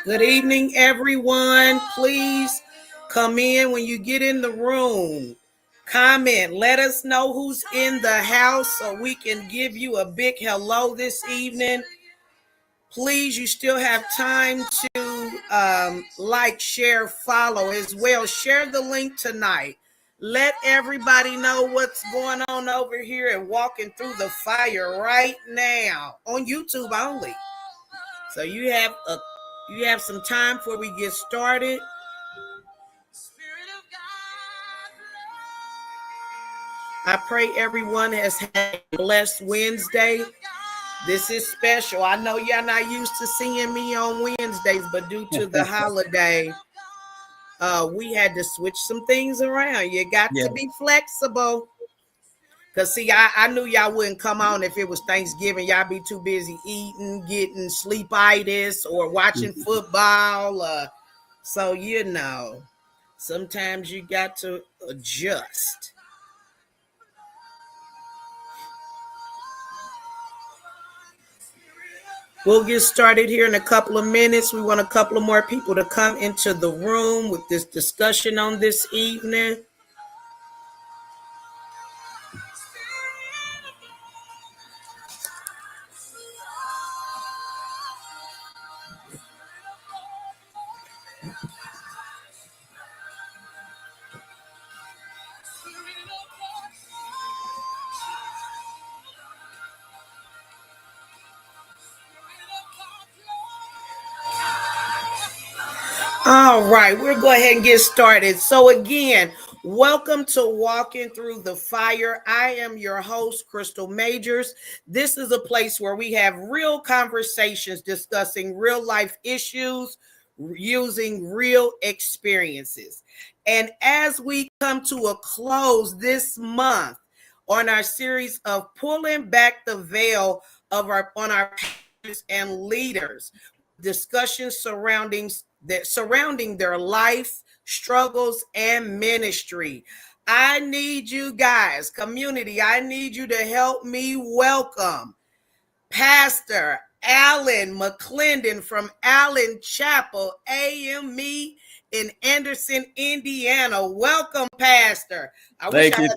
Good evening, everyone. Please come in when you get in the room. Comment. Let us know who's in the house so we can give you a big hello this evening. Please, you still have time to like, share, follow as well. Share the link tonight. Let everybody know what's going on over here and walking through the fire right now on YouTube only. So you have some time before we get started. I pray everyone has had a blessed Wednesday. This is special. I know y'all not used to seeing me on Wednesdays, but due to the holiday, we had to switch some things around. You got to be flexible. Because, see, I knew y'all wouldn't come on if it was Thanksgiving. Y'all be too busy eating, getting sleepitis, or watching football. So, sometimes you got to adjust. We'll get started here in a couple of minutes. We want a couple of more people to come into the room with this discussion on this evening. All right, we'll go ahead and get started. So again, welcome to Walking Through the Fire. I am your host, Crystal Majors. This is a place where we have real conversations discussing real life issues using real experiences. And as we come to a close this month on our series of pulling back the veil of on our pastors and leaders, discussions surrounding their life, struggles, and ministry. I need you guys, community, I need you to help me welcome Pastor Alan McClendon from Allen Chapel AME in Anderson, Indiana. Welcome, Pastor. Thank you.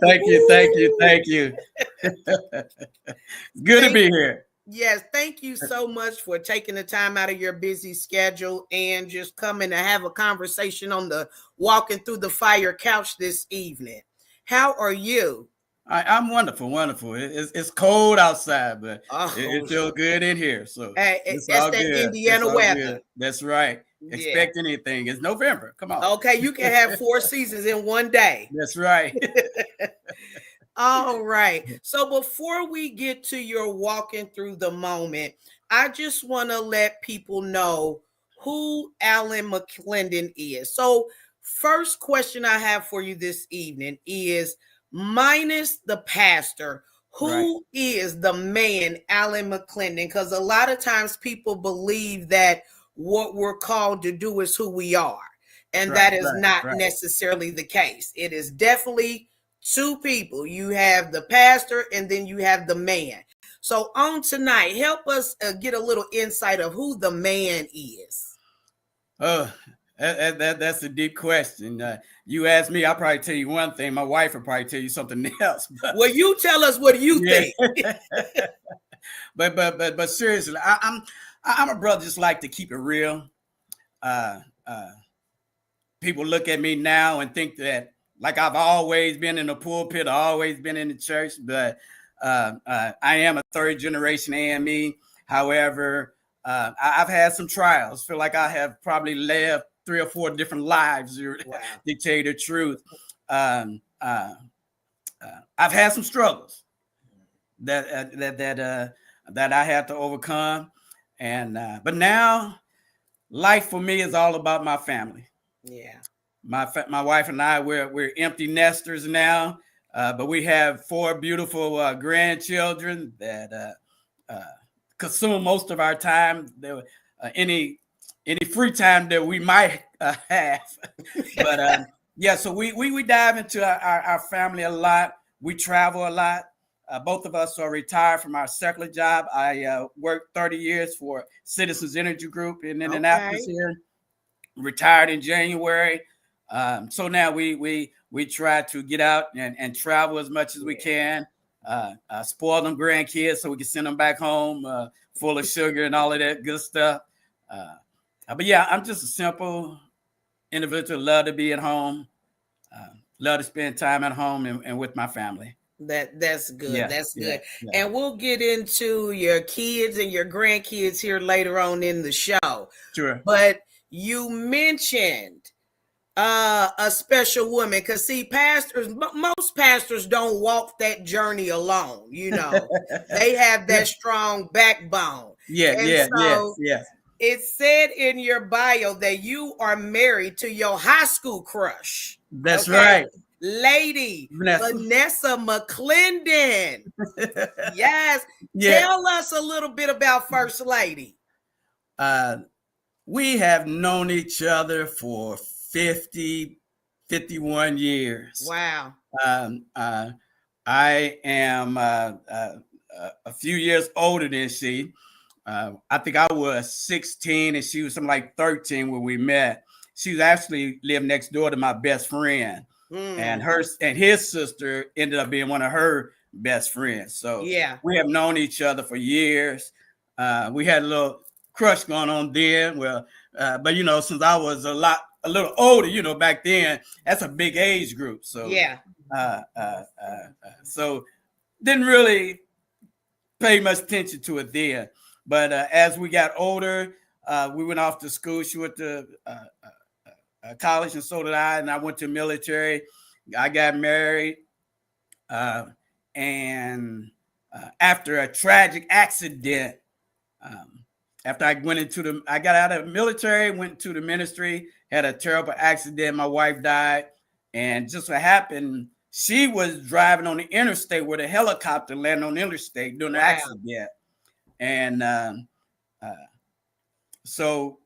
Good to be here. Yes, thank you so much for taking the time out of your busy schedule and just coming to have a conversation on the Walking Through the Fire couch this evening. How are you? I'm wonderful. It's cold outside, but it feels good in here. So it's all that good. Indiana weather. Good. That's right. Yeah. Expect anything. It's November. Come on. Okay, you can have 4 seasons in one day. That's right. All right. So before we get to your walking through the moment, I just want to let people know who Alan McClendon is. So first question I have for you this evening is, minus the pastor, who is the man Alan McClendon? Because a lot of times people believe that what we're called to do is who we are. And that is not necessarily the case. It is definitely two people. You have the pastor and then you have the man. So on tonight, help us get a little insight of who the man is. That's a deep question. You ask me, I'll probably tell you one thing. My wife will probably tell you something else. Well, you tell us what you think. but seriously, I'm a brother just like to keep it real. People look at me now and think that like I've always been in the pulpit, always been in the church, but I am a third generation AME. However, I've had some trials. Feel like I have probably lived 3 or 4 different lives, to tell you the truth. I've had some struggles that I had to overcome, and but now life for me is all about my family. Yeah. My wife and I, we're empty nesters now, but we have 4 beautiful grandchildren that consume most of our time. Any free time that we might have, but so we dive into our family a lot. We travel a lot. both of us are retired from our secular job. I worked 30 years for Citizens Energy Group in Indianapolis here. Retired in January. So now we try to get out and travel as much as we can. Spoil them grandkids so we can send them back home full of sugar and all of that good stuff. But yeah, I'm just a simple individual. Love to be at home. Love to spend time at home and with my family. That's good. Yeah, that's good. Yeah. And we'll get into your kids and your grandkids here later on in the show. Sure. But you mentioned a special woman, because see, most pastors don't walk that journey alone. You know, they have that strong backbone. Yes. It said in your bio that you are married to your high school crush. That's right. Lady Vanessa McClendon. Yes. Yeah. Tell us a little bit about First Lady. We have known each other for 51 years. Wow. I am a few years older than she. I think I was 16 and she was something like 13 when we met. She was actually lived next door to my best friend. And his sister ended up being one of her best friends. So yeah, we have known each other for years. We had a little crush going on then. Well, but you know, since I was a little older, back then, that's a big age group. So yeah. So didn't really pay much attention to it then. But as we got older, we went off to school. She went to college, and so did I. And I went to military. I got married. And after a tragic accident, after I got out of the military, went to the ministry, had a terrible accident. My wife died. And just what happened, she was driving on the interstate where the helicopter landed on the interstate during the accident. And so,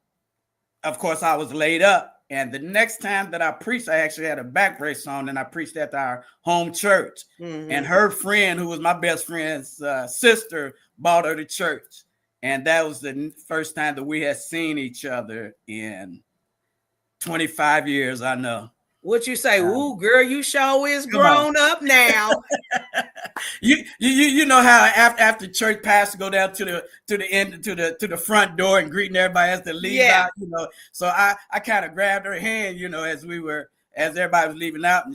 of course, I was laid up. And the next time that I preached, I actually had a back brace on, and I preached at our home church. And her friend, who was my best friend's sister, brought her to church. And that was the first time that we had seen each other in 25 years, I know. What you say? Ooh, girl, you sure is grown up now. You know how after church, pastor go down to the end to the front door and greeting everybody as they leave out. So I kind of grabbed her hand, as everybody was leaving out,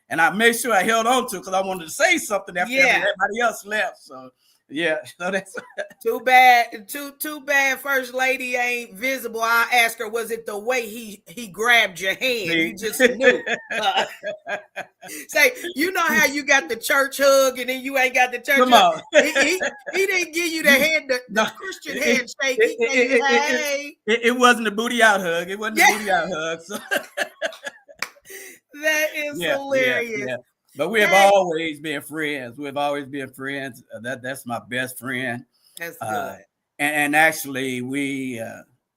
and I made sure I held on to it because I wanted to say something after everybody else left. So. Yeah, so that's too bad. Too bad. First Lady ain't visible. I asked her, was it the way he grabbed your hand? You just knew. Say, you know how you got the church hug and then you ain't got the church Come hug. on. He didn't give you the hand, the Christian handshake. He gave you, hey. It wasn't a booty out hug. It wasn't a booty out hug. So. That is hilarious. Yeah. But we have always been friends. We've always been friends. That's my best friend. That's good. And actually, we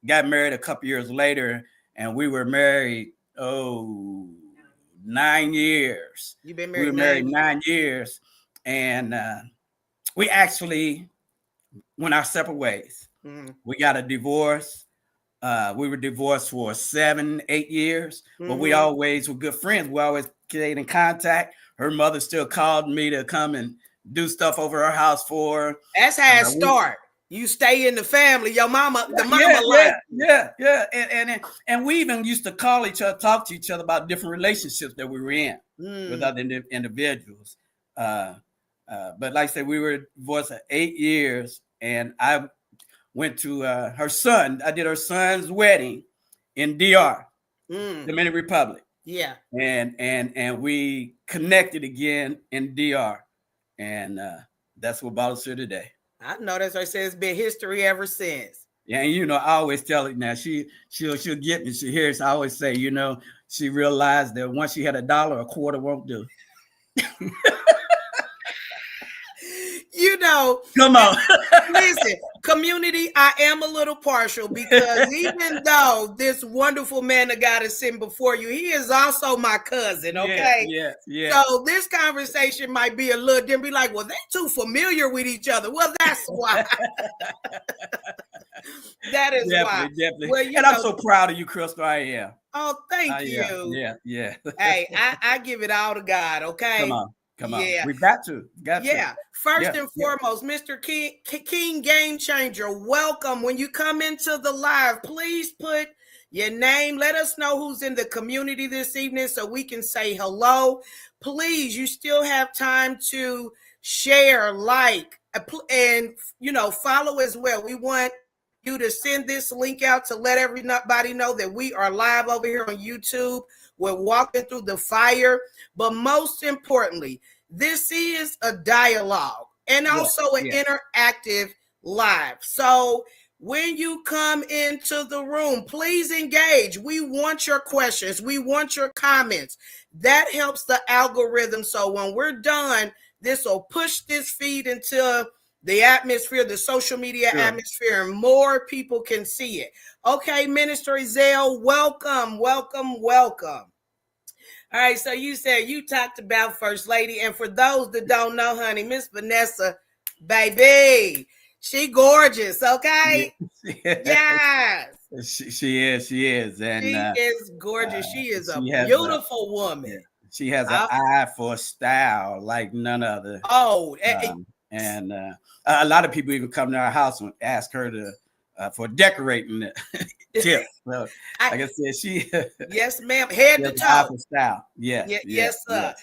got married a couple years later, and we were married 9 years. You've been married. We were married 9 years, and we actually went our separate ways. We got a divorce. We were divorced for 7-8 years, but we always were good friends. We always stayed in contact. Her mother still called me to come and do stuff over her house for her. That's how it started. You stay in the family. Your mama, and we even used to call each other, talk to each other about different relationships that we were in with other individuals. But like I said, we were divorced for 8 years, and I went to her son. I did her son's wedding in DR, Dominican Republic. Yeah. And we connected again in DR. And that's what brought us here today. I know that's what I said. It's been history ever since. Yeah, and I always tell it now. She'll get me. She hears. I always say, she realized that once she had $1, a quarter won't do. Come on. Listen, Community, I am a little partial because even though this wonderful man of God is sitting before you, he is also my cousin, okay? Yeah. So this conversation might be a little different. Be like, well, they're too familiar with each other. Well, that's why. That is why. Definitely. Well, and I'm so proud of you, Crystal. I am. Oh, thank you. Yeah. Hey, I give it all to God, okay? Come on. We got to. First and foremost, Mr. King Game Changer, welcome. When you come into the live, please put your name. Let us know who's in the community this evening so we can say hello. Please, you still have time to share, like, and, follow as well. We want you to send this link out to let everybody know that we are live over here on YouTube. We're walking through the fire. But most importantly, this is a dialogue and also an interactive live. So when you come into the room, please engage. We want your questions. We want your comments. That helps the algorithm. So when we're done, this will push this feed into the atmosphere, the social media atmosphere, and more people can see it. Okay, Minister Ezell, welcome. All right, so you said you talked about First Lady, and for those that don't know, honey, Miss Vanessa, baby, she gorgeous, okay? Yes. She is. And she is gorgeous. She is a beautiful woman. Yeah. She has an eye for style like none other. Oh, and a lot of people even come to our house and ask her to for decorating the tip. So, like I said, she yes, ma'am, head to toe. Style. Yes, sir.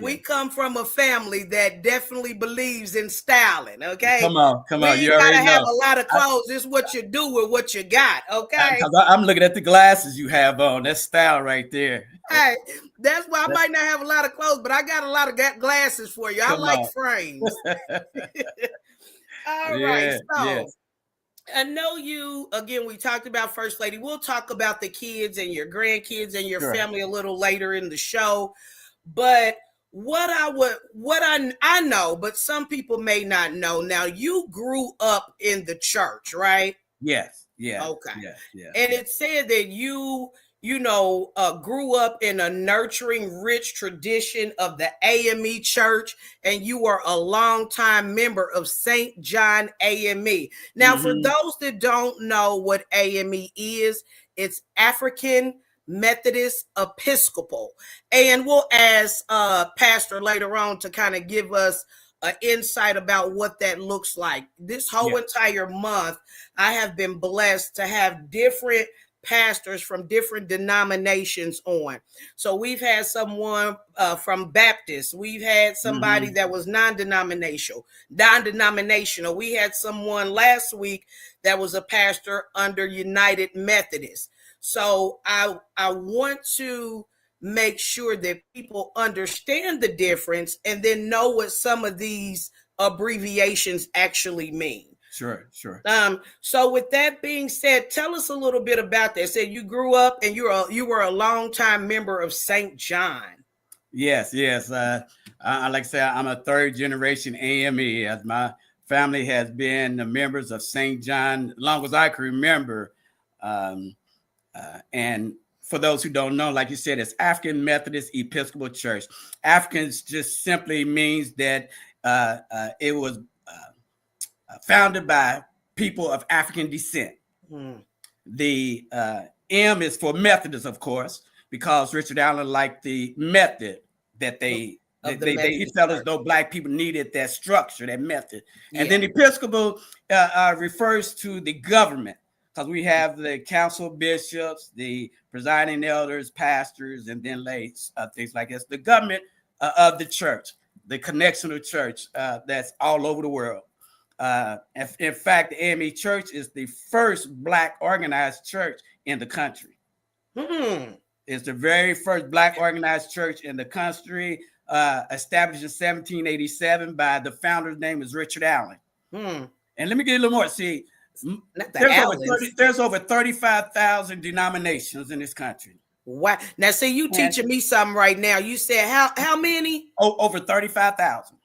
We come from a family that definitely believes in styling. Okay, come on. You gotta have a lot of clothes. This is what you do with what you got. Okay, I'm looking at the glasses you have on. That's style right there. Hey, that's why I might not have a lot of clothes, but I got a lot of glasses for you. I like frames. All right, so. I know you, again, we talked about First Lady. We'll talk about the kids and your grandkids and your family a little later in the show. But what I know, but some people may not know. Now, you grew up in the church, right? Yes. Yeah. Okay. Yeah. And it said that you grew up in a nurturing, rich tradition of the AME Church, and you were a longtime member of St. John AME. Now, for those that don't know what AME is, it's African Methodist Episcopal. And we'll ask Pastor later on to kind of give us an insight about what that looks like. This whole entire month, I have been blessed to have different pastors from different denominations on. So we've had someone from Baptist. We've had somebody that was non-denominational. We had someone last week that was a pastor under United Methodist. So I want to make sure that people understand the difference and then know what some of these abbreviations actually mean. Sure. So with that being said, tell us a little bit about that. So you grew up and you were a longtime member of St. John. Yes. Like I said, I'm a third generation AME, as my family has been the members of St. John as long as I can remember. And for those who don't know, like you said, it's African Methodist Episcopal Church. Africans just simply means that it was founded by people of African descent. The M is for Methodist, of course, because Richard Allen liked the method that he felt as though Black people needed that structure, that method. And then Episcopal refers to the government, because we have the council bishops, the presiding elders, pastors, and then laity, things like this. The government of the church, the connectional church that's all over the world. In fact, the AME Church is the first Black organized church in the country. It's the very first Black organized church in the country, established in 1787 by the founder's name is Richard Allen. And let me get a little more. See, there's over 35,000 denominations in this country. Wow. Now, see, you teaching me something right now. You said how many? Over 35,000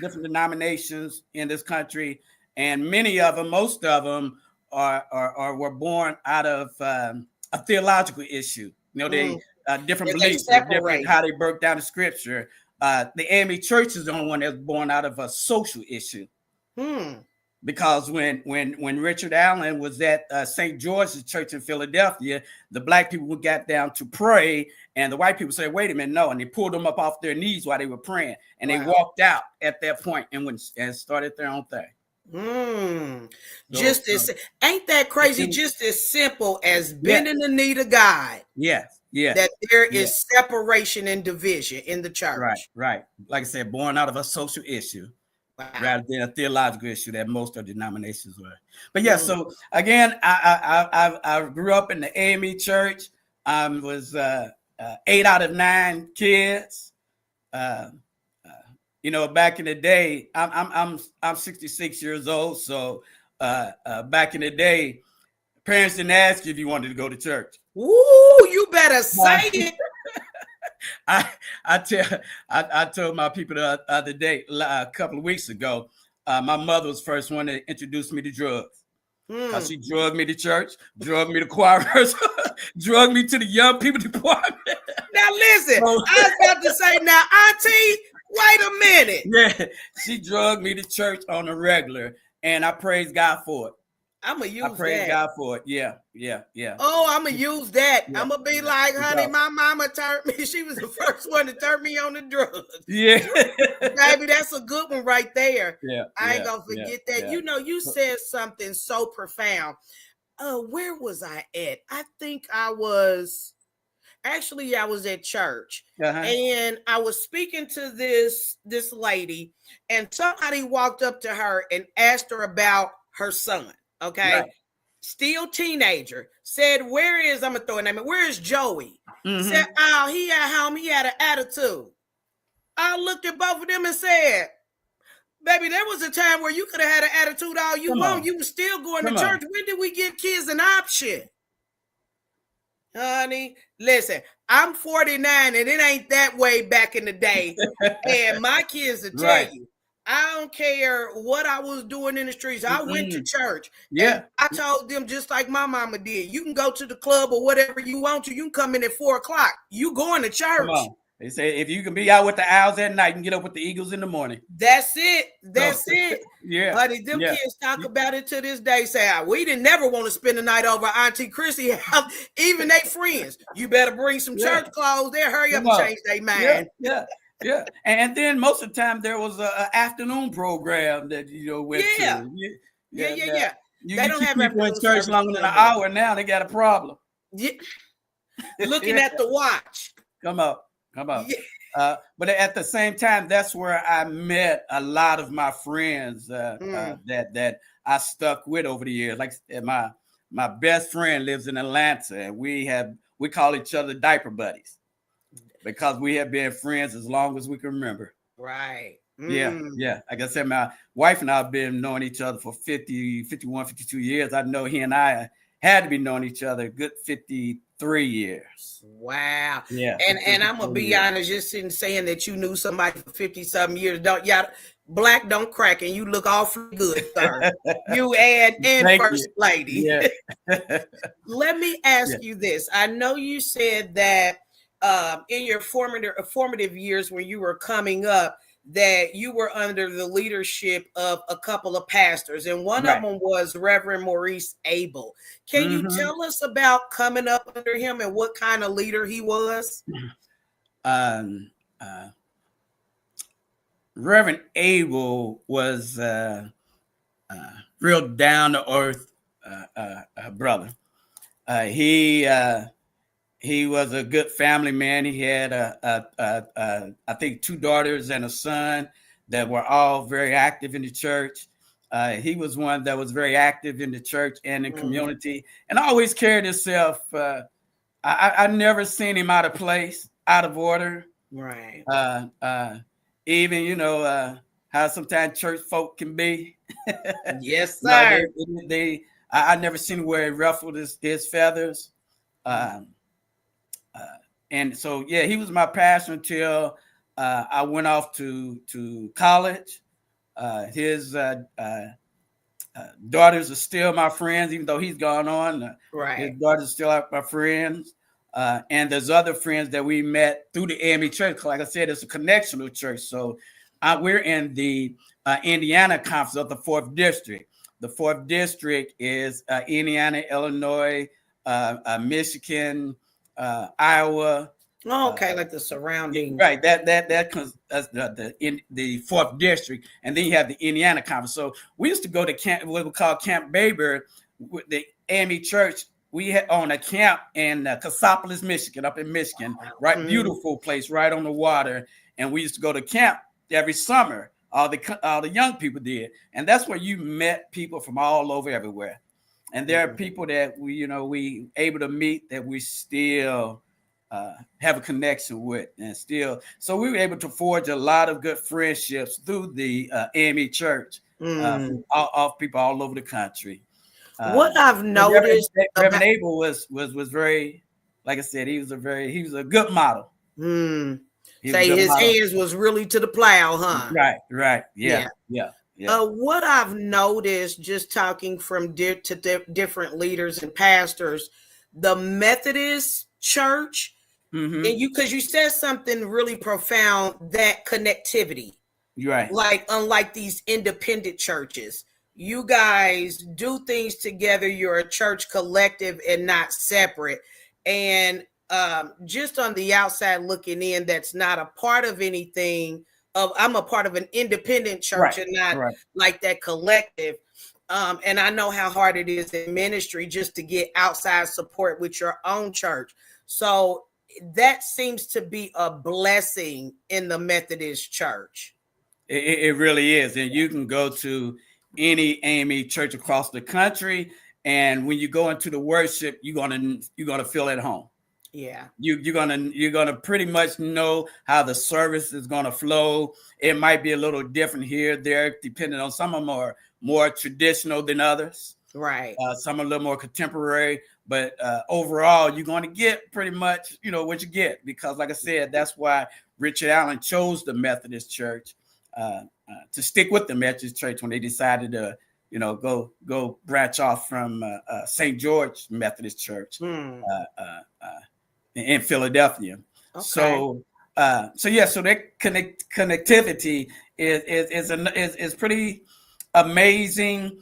different denominations in this country. and many of them, most of them, were born out of a theological issue. You know, they different They beliefs, or different separated. how they broke down the scripture. The AME Church is the only one that's born out of a social issue. Because when Richard Allen was at St. George's Church in Philadelphia, the black people got down to pray, and the white people said, "Wait a minute, no!" And they pulled them up off their knees while they were praying, and they walked out at that point and went and started their own thing. Just as ain't that crazy? Just as simple as bending the knee to God. Yes, yes. That there is separation and division in the church. Right. Like I said, born out of a social issue. Wow. Rather than a theological issue that most of denominations were. But yeah, so again, I grew up in the AME church. I was 8 out of 9 kids. You know, back in the day, I'm 66 years old. So back in the day, parents didn't ask you if you wanted to go to church. Ooh, you better say it. I told my people the other day, a couple of weeks ago, my mother was the first one to introduce me to drugs. Because she drugged me to church, drugged me to choir rehearsal, drugged me to the young people department. Now listen, I was about to say, now Auntie, wait a minute. Yeah, she drugged me to church on a regular, and I praise God for it. I'm gonna use that. I praise God for it. Yeah. Oh, I'm gonna use that. Yeah. I'm gonna be like, honey, my mama turned me. She was the first one to turn me on the drugs. Yeah, baby, that's a good one right there. Yeah, I ain't gonna forget that. Yeah. You know, you said something so profound. Where was I at? I think I was at church, and I was speaking to this lady, and somebody walked up to her and asked her about her son. Okay. Right. Still teenager, said, I'm gonna throw a name. Where is Joey? Said, oh, he at home, he had an attitude. I looked at both of them and said, baby, there was a time where you could have had an attitude all you want. You were still going to church. When did we give kids an option? Honey, listen, I'm 49 and it ain't that way back in the day. And my kids will tell you, I don't care what I was doing in the streets. I went to church. Yeah. I told them just like my mama did. You can go to the club or whatever you want to. You can come in at 4:00. You going to church. They say if you can be out with the Owls at night, you can get up with the Eagles in the morning. That's it. Yeah. Buddy, them kids talk about it to this day. Say, we didn't never want to spend the night over Auntie Chrissy house. Even they friends. You better bring some church clothes. They'll hurry up and change their mind. Yeah. And then most of the time there was an afternoon program that went to. Yeah. They don't have people in church longer than an hour now. They got a problem. Yeah. Looking at the watch. Come on. Yeah. But at the same time, that's where I met a lot of my friends that I stuck with over the years. Like my best friend lives in Atlanta, and we call each other diaper buddies. Because we have been friends as long as we can remember. Right. Yeah. Like I said, my wife and I have been knowing each other for 50, 51, 52 years. I know he and I had to be knowing each other a good 53 years. Wow. Yeah. And I'm going to be honest, just in saying that you knew somebody for 50-something years, black don't crack, and you look awfully good, sir. You and First Lady. Yeah. Let me ask you this. I know you said that in your formative years when you were coming up, that you were under the leadership of a couple of pastors, and one of them was Reverend Maurice Abel. Can you tell us about coming up under him and what kind of leader he was? Reverend Abel was real down to earth brother. He was a good family man. He had I think 2 daughters and a son that were all very active in the church. He was one that was very active in the church and in community, and always carried himself. I never seen him out of place, out of order. Right. Even how sometimes church folk can be. Yes, sir. I never seen where he ruffled his feathers. And so, he was my pastor until I went off to college. His daughters are still my friends, even though he's gone on. His Right. daughters still are my friends. And there's other friends that we met through the AME church. Like I said, it's a connectional church. So we're in the Indiana conference of the 4th district. The 4th district is Indiana, Illinois, Michigan, Iowa. Oh, okay, like the surrounding. Right, that comes as the 4th district, and then you have the Indiana conference. So we used to go to camp, what we call Camp Baber, with the AME church. We had on a camp in Cassopolis, Michigan, up in Michigan, right? Beautiful place, right on the water. And we used to go to camp every summer. All the young people did, and that's where you met people from all over, everywhere. And there are people that we able to meet that we still have a connection with, and still, so we were able to forge a lot of good friendships through the AME church, of people all over the country. What I've noticed, Reverend Abel was very, like I said, he was a good model. Say his hands was really to the plow, huh? Right, yeah. What I've noticed, just talking from different leaders and pastors, the Methodist church, and because you said something really profound, that connectivity, right? Like unlike these independent churches, you guys do things together. You're a church collective and not separate. And just on the outside looking in, that's not a part of anything. I'm a part of an independent church, and not like that collective. And I know how hard it is in ministry just to get outside support with your own church. So that seems to be a blessing in the Methodist church. It really is. And you can go to any AME church across the country, and when you go into the worship, you're gonna feel at home. Yeah, you're gonna pretty much know how the service is gonna flow. It might be a little different here, there, depending on, some of them are more traditional than others. Right. Some are a little more contemporary, but overall, you're going to get pretty much, what you get, because, like I said, that's why Richard Allen chose the Methodist Church, to stick with the Methodist Church when they decided to, go branch off from St. George Methodist Church in Philadelphia. Okay. So that connectivity is pretty amazing.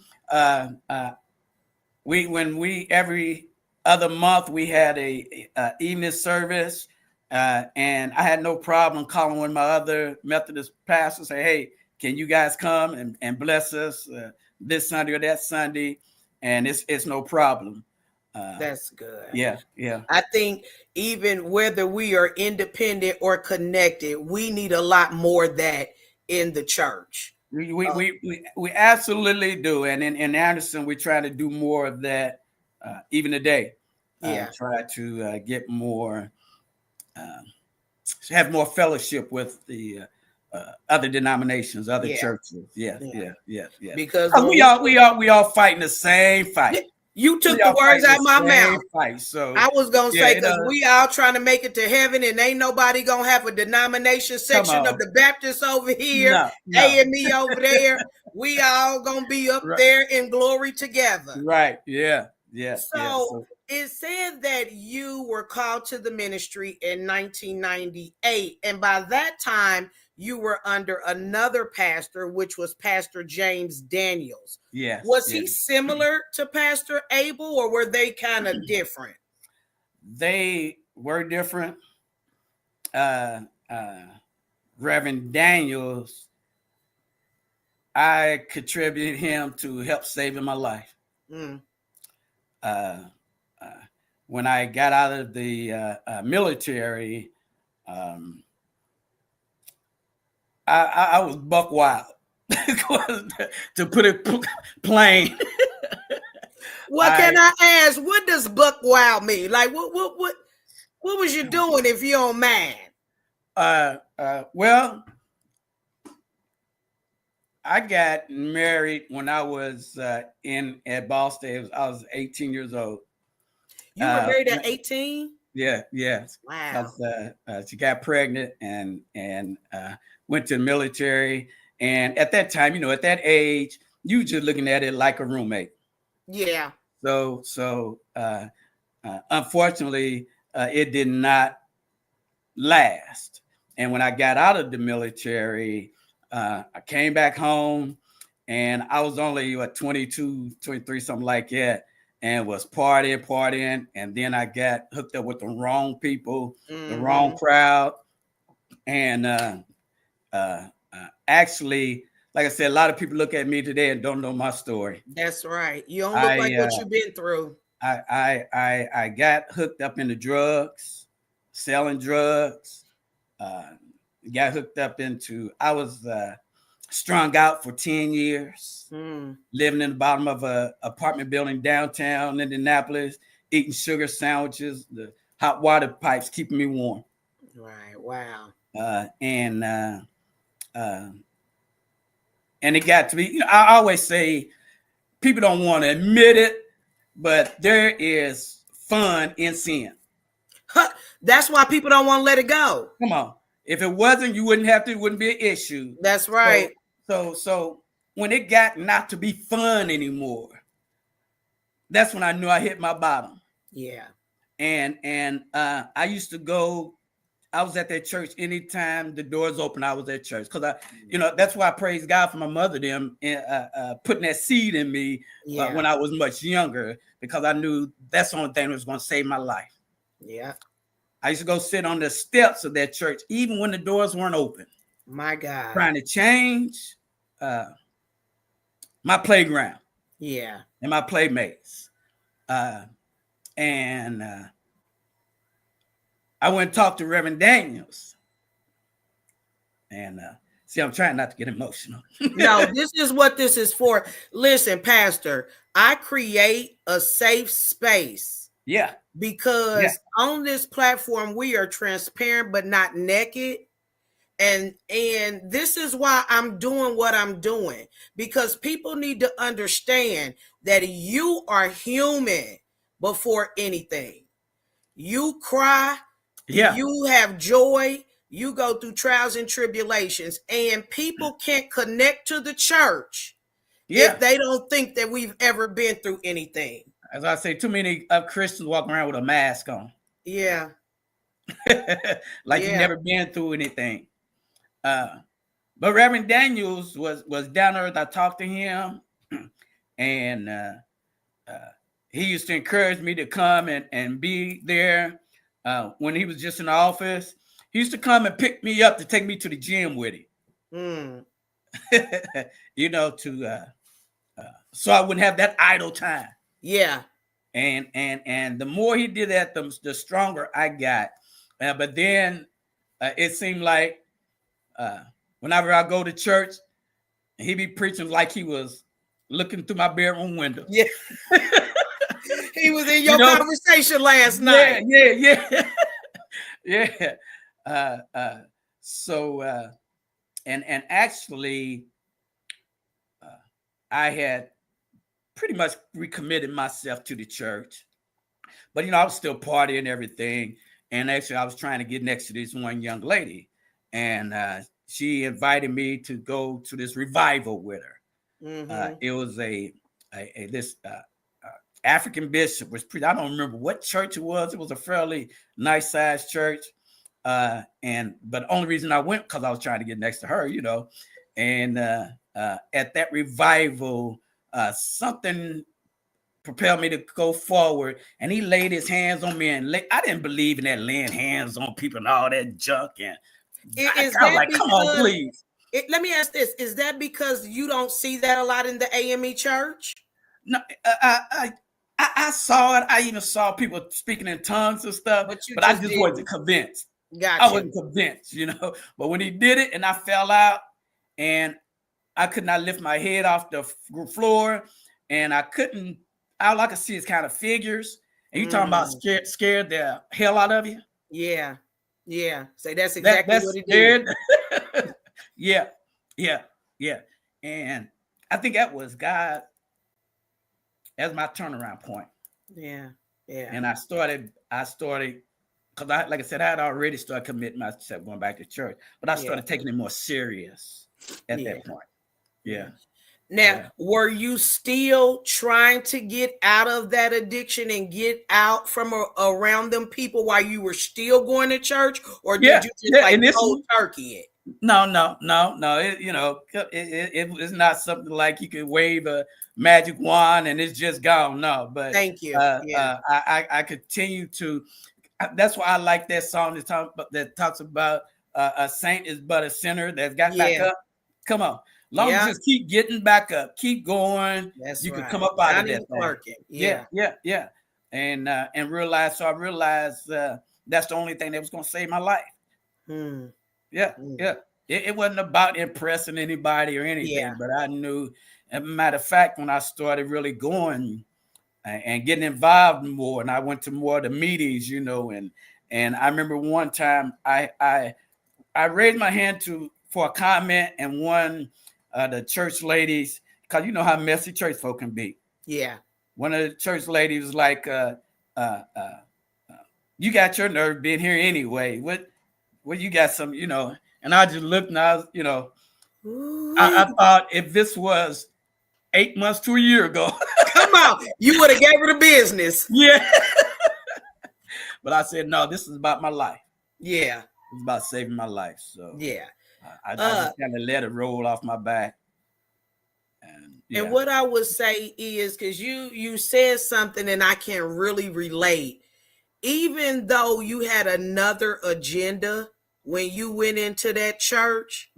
We every other month we had a evening service, and I had no problem calling one of my other Methodist pastors, say, "Hey, can you guys come and bless us this Sunday or that Sunday?" And it's no problem. That's good. Yeah. I think even whether we are independent or connected, we need a lot more of that in the church. We absolutely do, and in Anderson, we try to do more of that even today. Try to get more, have more fellowship with the other denominations, other churches. Yeah. Because we all fighting the same fight. You took the words out of my mouth. Fight, so I was gonna say, because we all trying to make it to heaven, and ain't nobody gonna have a denomination section of the Baptists over here, AME over there. We all gonna be up there in glory together. Right. Yeah. So it said that you were called to the ministry in 1998, and by that time you were under another pastor, which was Pastor James Daniels. Yes. Was he similar to Pastor Abel, or were they kind of different? They were different. Reverend Daniels, I contributed him to help saving my life. When I got out of the military, I was buck wild, to put it plain. What can I ask? What does buck wild mean? Like, what was you doing, if you don't mind? Well, I got married when I was at Ball State. I was 18 years old. You were married at 18? Yeah. Wow. She got pregnant and went to the military. And at that time, at that age, you just looking at it like a roommate. Yeah. So unfortunately, it did not last. And when I got out of the military, I came back home, and I was only 22, 23, something like that, and was partying. And then I got hooked up with the wrong people, the wrong crowd. And actually, like I said, a lot of people look at me today and don't know my story. That's right. You don't look like what you've been through. I got hooked up into drugs, selling drugs. Got hooked up into. I was strung out for 10 years, living in the bottom of a apartment building downtown Indianapolis, eating sugar sandwiches, the hot water pipes keeping me warm. Right. Wow. And it got to be. You know, I always say people don't want to admit it, but there is fun in sin. That's why people don't want to let it go. Come on. If it wasn't, you wouldn't have to. It wouldn't be an issue. That's right. So when it got not to be fun anymore, that's when I knew I hit my bottom. Yeah. And I used to go. I was at that church anytime the doors open. I was at church because that's why I praise God for my mother them putting that seed in me when I was much younger, because I knew that's the only thing that was going to save my life. Yeah. I used to go sit on the steps of that church, even when the doors weren't open. My God. Trying to change my playground. Yeah. And my playmates. And I went and talked to Reverend Daniels. And see, I'm trying not to get emotional. No, this is what this is for. Listen, Pastor, I create a safe space. Yeah. Because on this platform, we are transparent, but not naked. And this is why I'm doing what I'm doing, because people need to understand that you are human before anything. You cry, you have joy, you go through trials and tribulations, and people can't connect to the church if they don't think that we've ever been through anything. As I say, too many Christians walking around with a mask on. Yeah. Like you've never been through anything. But Reverend Daniels was down to earth. I talked to him, and he used to encourage me to come and be there when he was just in the office. He used to come and pick me up to take me to the gym with him. So I wouldn't have that idle time. Yeah. And the more he did that, the stronger I got. But then it seemed like whenever I go to church, he be preaching like he was looking through my bedroom window. Yeah. He was in your conversation last night. Yeah. So and actually I had pretty much recommitted myself to the church, but I was still partying and everything. And actually I was trying to get next to this one young lady, and she invited me to go to this revival with her. It was this African bishop was I don't remember what church it was. It was a fairly nice sized church. But the only reason I went because I was trying to get next to her, and at that revival, something propelled me to go forward, and he laid his hands on me, and I didn't believe in that laying hands on people and all that junk. And I was like, come on, please. Let me ask this. Is that because you don't see that a lot in the AME church? No, I saw it. I even saw people speaking in tongues and stuff, but I just wasn't convinced. Gotcha. I wasn't convinced, But when he did it and I fell out and I could not lift my head off the floor, and I couldn't, all I could see is kind of figures. And you talking about scared the hell out of you? Yeah. Yeah. So that's exactly what he did. Yeah. And I think that was God as my turnaround point. Yeah. And I started because like I said, I had already started committing myself going back to church, but I started taking it more serious at that point. Yeah. Now, were you still trying to get out of that addiction and get out from around them people while you were still going to church, or did you just like cold turkey it? No. It's not something like you could wave a magic wand and it's just gone. No, but thank you. I continue to. That's why I like that song that talks about a saint is but a sinner that's got back up. Come on. Long as you just keep getting back up, keep going, you can come up out of that thing. Yeah. And realize. So I realized that's the only thing that was going to save my life. Yeah. It wasn't about impressing anybody or anything, but I knew. As a matter of fact, when I started really going and getting involved more, and I went to more of the meetings, and I remember one time I raised my hand for a comment, and one the church ladies, because you know how messy church folk can be. Yeah. One of the church ladies was like, you got your nerve being here anyway. What you got some, and I just looked and I was, I thought if this was 8 months to a year ago. Come on, you would have gave her the business. Yeah. But I said, no, this is about my life. Yeah. It's about saving my life. So yeah. I just kind of let it roll off my back. And what I would say is, because you said something and I can really relate, even though you had another agenda when you went into that church,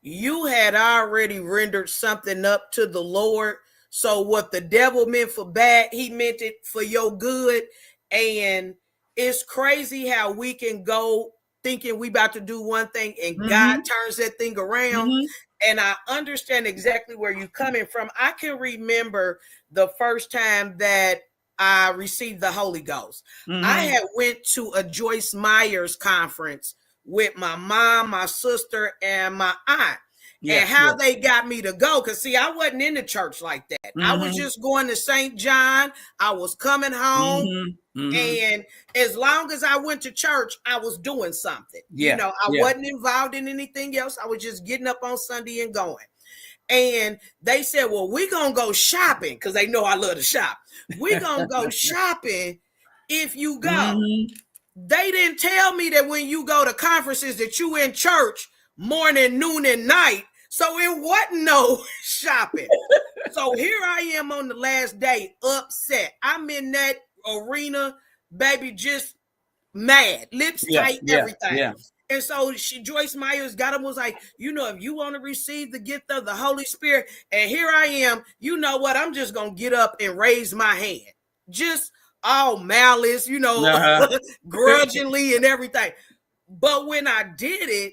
you had already rendered something up to the Lord. So what the devil meant for bad, he meant it for your good. And it's crazy how we can go thinking we about to do one thing and God turns that thing around. And I understand exactly where you're coming from. I can remember the first time that I received the Holy Ghost. I had went to a Joyce Myers conference with my mom, my sister, and my aunt. And how they got me to go, because see, I wasn't in the church like that. I was just going to St. John. I was coming home. And as long as I went to church, I was doing something. I wasn't involved in anything else. I was just getting up on Sunday and going. And they said, well, we're going to go shopping, because they know I love to shop. We're going to go shopping if you go. They didn't tell me that when you go to conferences that you in church morning, noon, and night. So it wasn't no shopping. So here I am on the last day, upset. I'm in that arena, baby, just mad, lips tight, everything. Yeah. And so Joyce Myers got him, was like, if you want to receive the gift of the Holy Spirit, and here I am, you know what? I'm just going to get up and raise my hand. Just all malice, grudgingly and everything. But when I did it,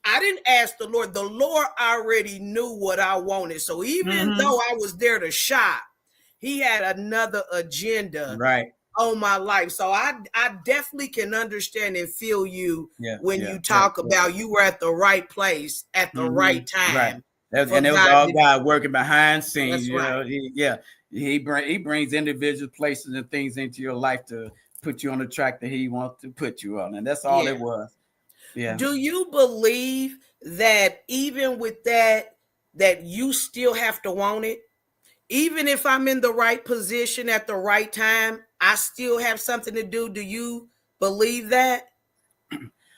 I didn't ask the Lord. The Lord already knew what I wanted. So even though I was there to shop, he had another agenda on my life. So I definitely can understand and feel you when you talk about you were at the right place at the right time. And it was all God working behind scenes. He brings individual places and things into your life to put you on the track that he wants to put you on. And that's all it was. Yeah. Do you believe that even with that you still have to want it? Even if I'm in the right position at the right time, I still have something to do. Do you believe that?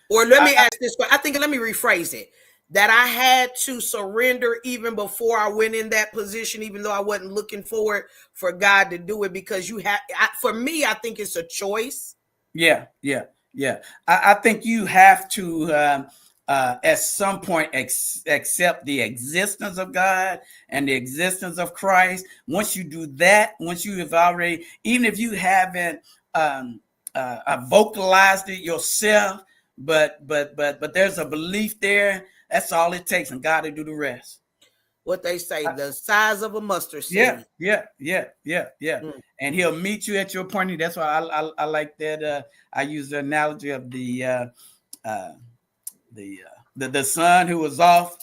Or let me ask this question. Let me rephrase it. That I had to surrender even before I went in that position, even though I wasn't looking forward for God to do it, because for me, I think it's a choice. Yeah. I think you have to, at some point, accept the existence of God and the existence of Christ. Once you do that, once you have already, even if you haven't vocalized it yourself, but there's a belief there. That's all it takes, and God will do the rest. What they say, the size of a mustard seed. Yeah. And he'll meet you at your point. That's why I like that. I use the analogy of the son who was off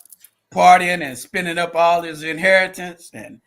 partying and spending up all his inheritance, and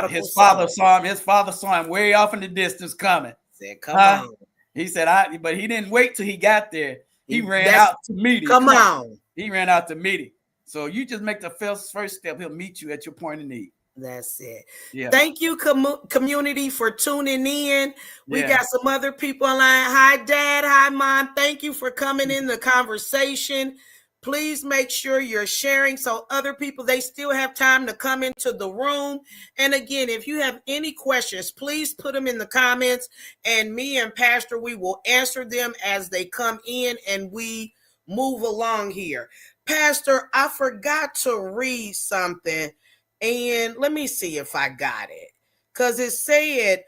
his father saw him way off in the distance coming. Said, "Come on." He said, but he didn't wait till he got there. He ran out to meet him. Come on. He ran out to meet him. So you just make the first step. He'll meet you at your point of need. That's it. Yeah. Thank you, community, for tuning in. We Yeah. got some other people online. Hi, Dad. Hi, Mom. Thank you for coming in the conversation. Please make sure you're sharing so other people, they still have time to come into the room. And again, if you have any questions, please put them in the comments. And me and Pastor, we will answer them as they come in and we move along here. Pastor, I forgot to read something. And let me see if I got it. Because it says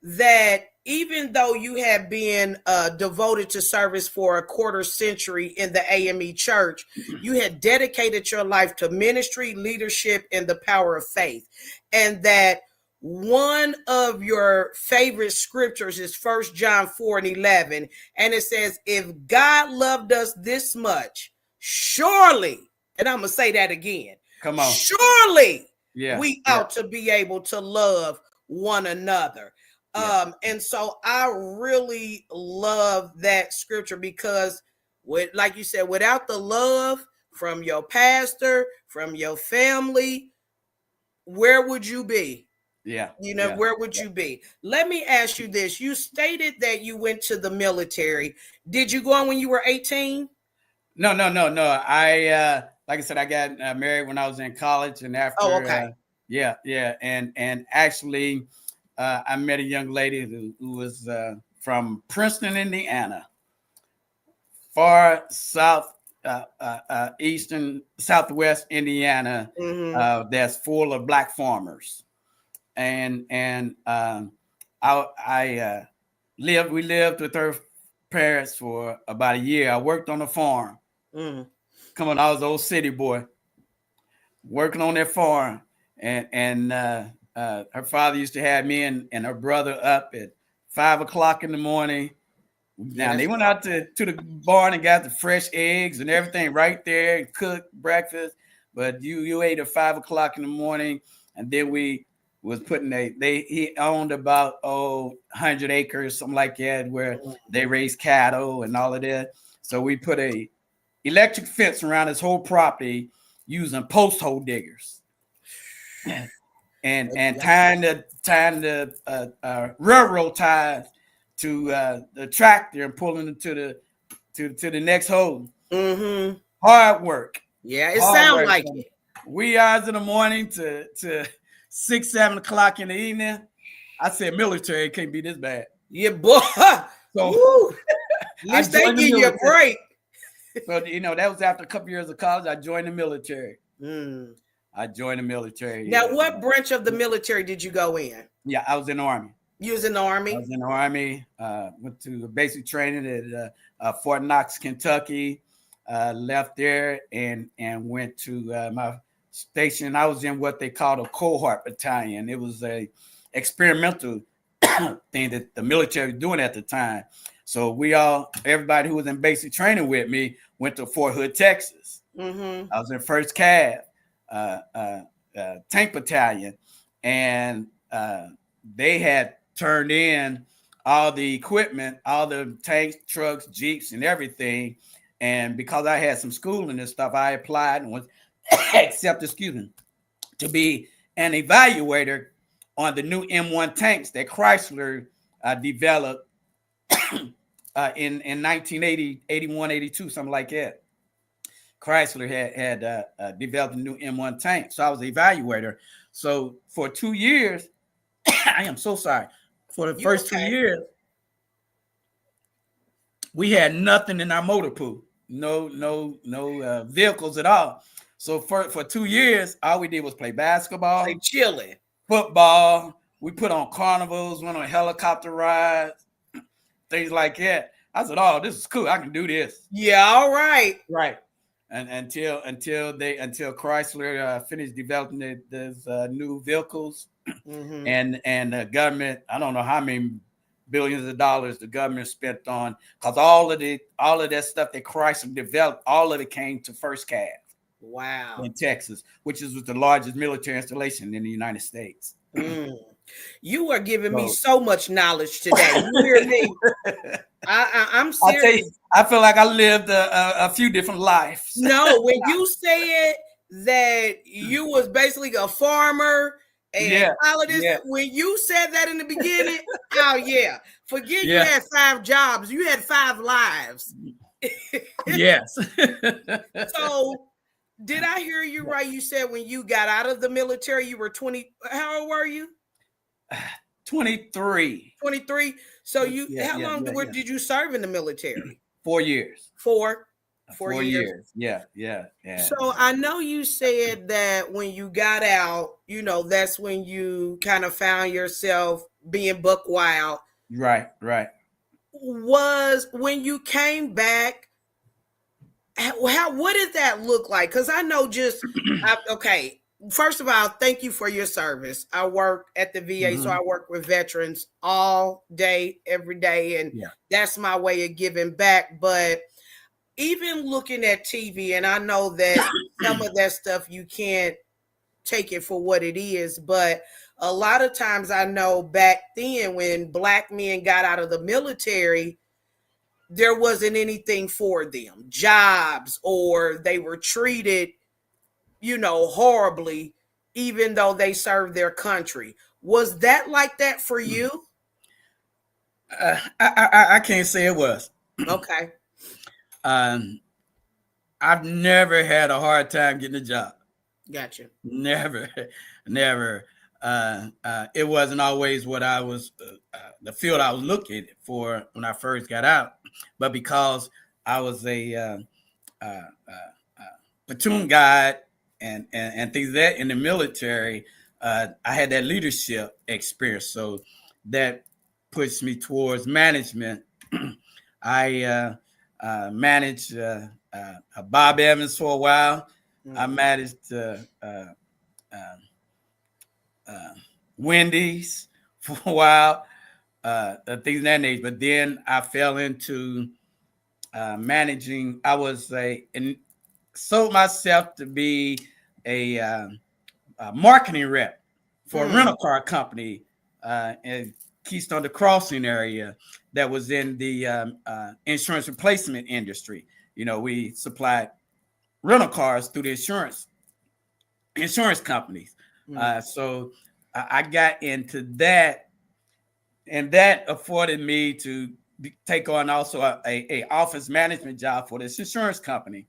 that even though you have been devoted to service for a quarter century in the AME church, you had dedicated your life to ministry, leadership, and the power of faith. And that one of your favorite scriptures is 1 John 4:11. And it says, if God loved us this much, surely, and I'm going to say that again. Come on. Surely Yeah. we ought to be able to love one another. Yeah. And so I really love that scripture because, like you said, without the love from your pastor, from your family, where would you be? Yeah. Where would you be? Let me ask you this. You stated that you went to the military. Did you go on when you were 18? No. I like I said, I got married when I was in college, and after, okay. And actually, I met a young lady who was from Princeton, Indiana, far south, eastern, southwest Indiana, that's full of black farmers, and we lived with her parents for about a year. I worked on a farm. Come on, I was an old city boy working on that farm, and her father used to have me and her brother up at 5 o'clock in the morning. Now they went out to the barn and got the fresh eggs and everything right there and cooked breakfast. But you ate at 5 o'clock in the morning, and then we was putting he owned about 100 acres, something like that, where they raised cattle and all of that. So we put a electric fence around his whole property using post hole diggers, and tying the railroad ties to the tractor and pulling it to the next hole. Hard work. Yeah, it sounds like it. Wee hours in the morning to 6, 7 o'clock in the evening. I said military can't be this bad. Yeah, boy. So at least they give you a break. So that was after a couple years of college. I joined the military. I joined the military. Now, what branch of the military did you go in? Yeah, I was in the Army. You was in the Army? I was in the Army. Went to basic training at Fort Knox, Kentucky. Left there and went to my station. I was in what they called a cohort battalion. It was a experimental thing that the military was doing at the time. So everybody who was in basic training with me went to Fort Hood, Texas. I was in 1st Cav tank battalion, and they had turned in all the equipment, all the tanks, trucks, jeeps, and everything. And because I had some schooling and stuff, I applied and was accepted, to be an evaluator on the new M1 tanks that Chrysler developed in 1980, 81, 82, something like that. Chrysler had developed a new M1 tank. So I was an evaluator. So for 2 years, I am so sorry. For the first 2 years, we had nothing in our motor pool. No vehicles at all. So for 2 years, all we did was play basketball, play chilling, football. We put on carnivals, went on helicopter rides, things like that. I said, "Oh, this is cool. I can do this." Yeah, all right, right. And until Chrysler finished developing those new vehicles, and the government, I don't know how many billions of dollars the government spent on, because all of that stuff that Chrysler developed, all of it came to 1st Cav. Wow. In Texas, which is the largest military installation in the United States. You are giving me so much knowledge today. You hear me? I'm I tell you, serious. I feel like I lived a few different lives. No, when you said that you was basically a farmer and all of this, when you said that in the beginning, oh yeah, forget you had 5 jobs, you had 5 lives. Yes. So, did I hear you right? You said when you got out of the military, you were 20. How old were you? 23. 23. So how long did you serve in the military? 4 years. 4 years. Yeah. So I know you said that when you got out, that's when you kind of found yourself being buck wild. Right. Was when you came back, what did that look like? Because I know okay. First of all, thank you for your service. I work at the VA, so I work with veterans all day, every day, and that's my way of giving back. But even looking at TV, and I know that some of that stuff you can't take it for what it is, but a lot of times I know back then when Black men got out of the military, there wasn't anything for them, jobs, or they were treated, horribly, even though they served their country. Was that like that for you? I can't say it was. Okay. I've never had a hard time getting a job. Gotcha. Never. It wasn't always what I was, the field I was looking for when I first got out, but because I was a platoon guide and things like that in the military, I had that leadership experience, so that pushed me towards management. I managed Bob Evans for a while. I managed Wendy's for a while, things of that nature. But then I fell into managing. I was and sold myself to be a marketing rep for a rental car company in Keystone the Crossing area that was in the insurance replacement industry. We supplied rental cars through the insurance companies. So I got into that, and that afforded me to take on also a office management job for this insurance company.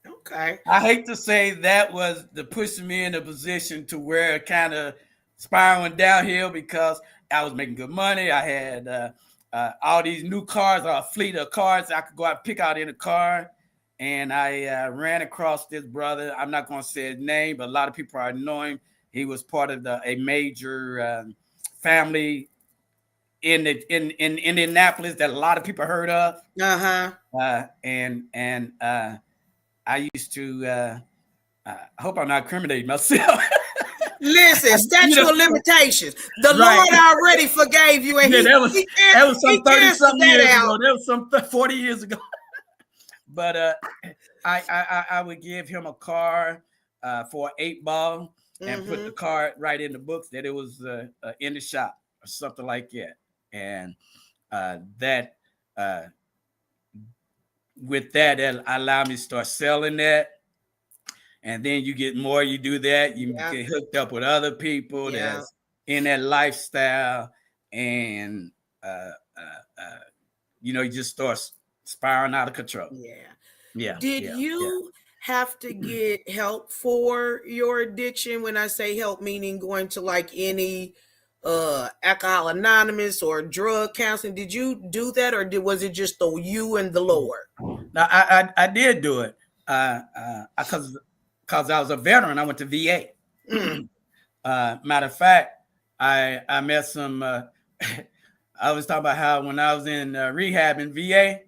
Okay. I hate to say that was the pushing me in a position to where it kind of spiraling downhill, because I was making good money. I had all these new cars, a fleet of cars I could go out and pick out in a car. And I ran across this brother. I'm not going to say his name, but a lot of people already know him. He was part of a major family in Indianapolis that a lot of people heard of. And I used to. I hope I'm not incriminating myself. Listen, statute of limitations. The Lord already forgave you, and that was some 30-something years ago. That was some 40 years ago. But I would give him a car for an 8-ball and put the car right in the books that it was in the shop or something like that. And that with that allowed me to start selling that. And then you get more, you do that, you get hooked up with other people that's in that lifestyle, and you just start spiraling out of control. Did you have to get help for your addiction? When I say help, meaning going to like any Alcohol Anonymous or drug counseling? Did you do that, or was it just you and the Lord? No, I did do it because I was a veteran. I went to VA. Matter of fact, I met some. I was talking about how when I was in rehab in VA,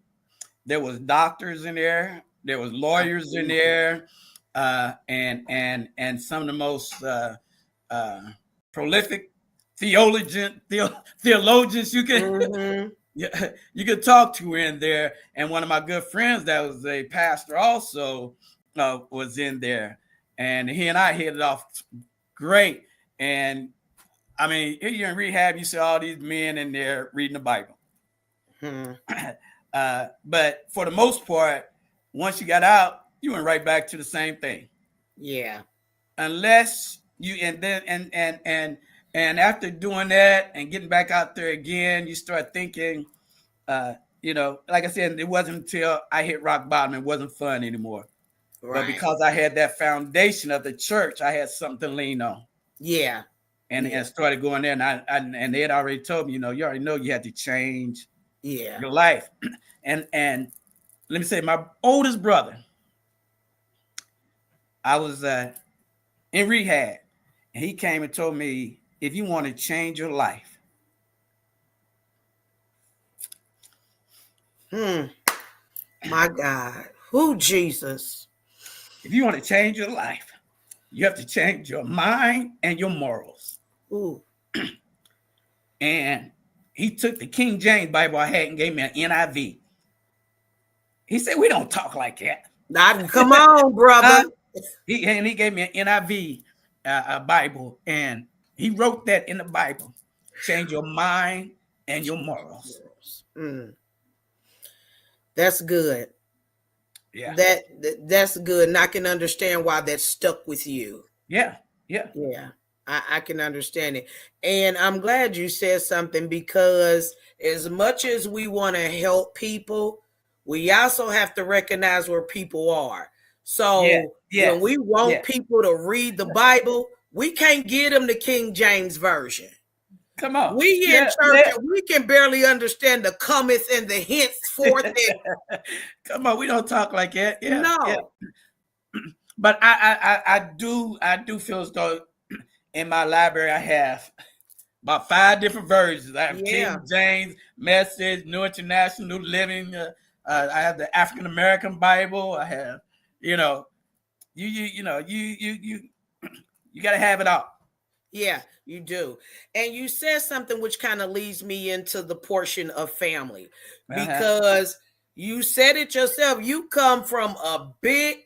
there was doctors in there, there was lawyers in there, and some of the most prolific theologians you can you could talk to in there. And one of my good friends that was a pastor also was in there, and he and I hit it off great. And I mean, if you're in rehab, you see all these men in there reading the Bible. But for the most part, once you got out, you went right back to the same thing. Yeah. Unless you and after doing that and getting back out there again, you start thinking, like I said, it wasn't until I hit rock bottom, it wasn't fun anymore. Right. But because I had that foundation of the church, I had something to lean on. Yeah. And started going there, and they had already told me, you already know you had to change your life. And let me say, my oldest brother, I was in rehab, and he came and told me, if you want to change your life, my God, who Jesus? If you want to change your life, you have to change your mind and your morals. Ooh. And he took the King James Bible I had and gave me an NIV. He said, we don't talk like that. Come on, brother. He gave me an NIV Bible, and he wrote that in the Bible. Change your mind and your morals. That's good. Yeah. That's good. And I can understand why that stuck with you. Yeah. I can understand it. And I'm glad you said something, because as much as we want to help people, we also have to recognize where people are. So when we want people to read the Bible, we can't get them the King James Version. Come on. We in church and we can barely understand the cometh and the henceforth. Come on, we don't talk like that. Yeah. No. Yeah. But I do feel as though in my library I have about 5 different versions. I have King James, Message, New International, New Living. I have the African American Bible. I have, you got to have it all. Yeah, you do. And you said something which kind of leads me into the portion of family, because you said it yourself. You come from a big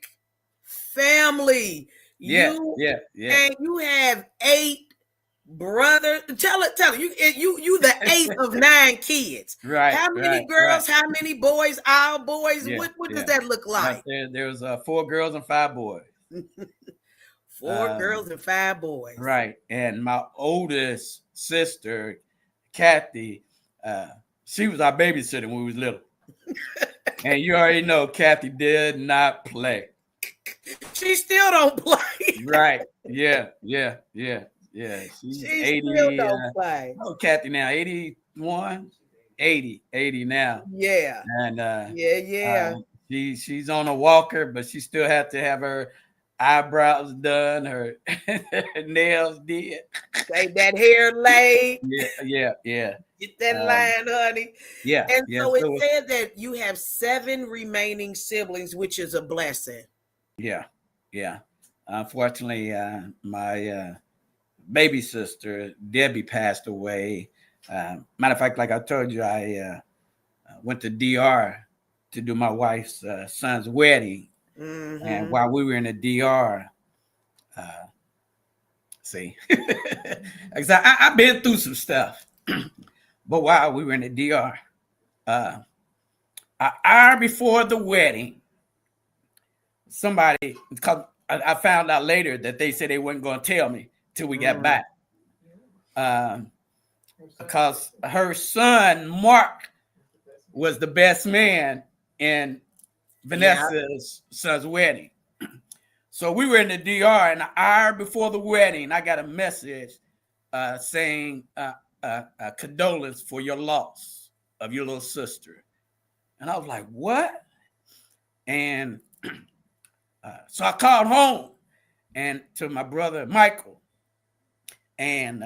family. Yeah. And you have 8 brothers. Tell it. You the 8th of 9 kids. Right. How many girls? How many boys? All boys. Yeah, what does that look like? There's 4 girls and 5 boys. 4 girls and 5 boys. Right. And my oldest sister, Kathy, she was our babysitter when we was little. And you already know Kathy did not play. She still don't play. Right. Yeah. She's 80. Still don't play. Oh, Kathy now, 81, 80 now. Yeah. And she's on a walker, but she still had to have her eyebrows done, her nails did. That hair laid. Yeah. Get that line, honey. Yeah. And so it said that you have 7 remaining siblings, which is a blessing. Yeah. Unfortunately, my baby sister, Debbie, passed away. Matter of fact, like I told you, I went to DR to do my wife's son's wedding. And while we were in the DR, I've been through some stuff. But while we were in the DR, an hour before the wedding, somebody, I found out later that they said they weren't going to tell me till we got back. Because her son, Mark, was the best man in Vanessa's son's wedding. So we were in the DR, and an hour before the wedding, I got a message saying condolence for your loss of your little sister. And I was like, what? And so I called home and to my brother, Michael, and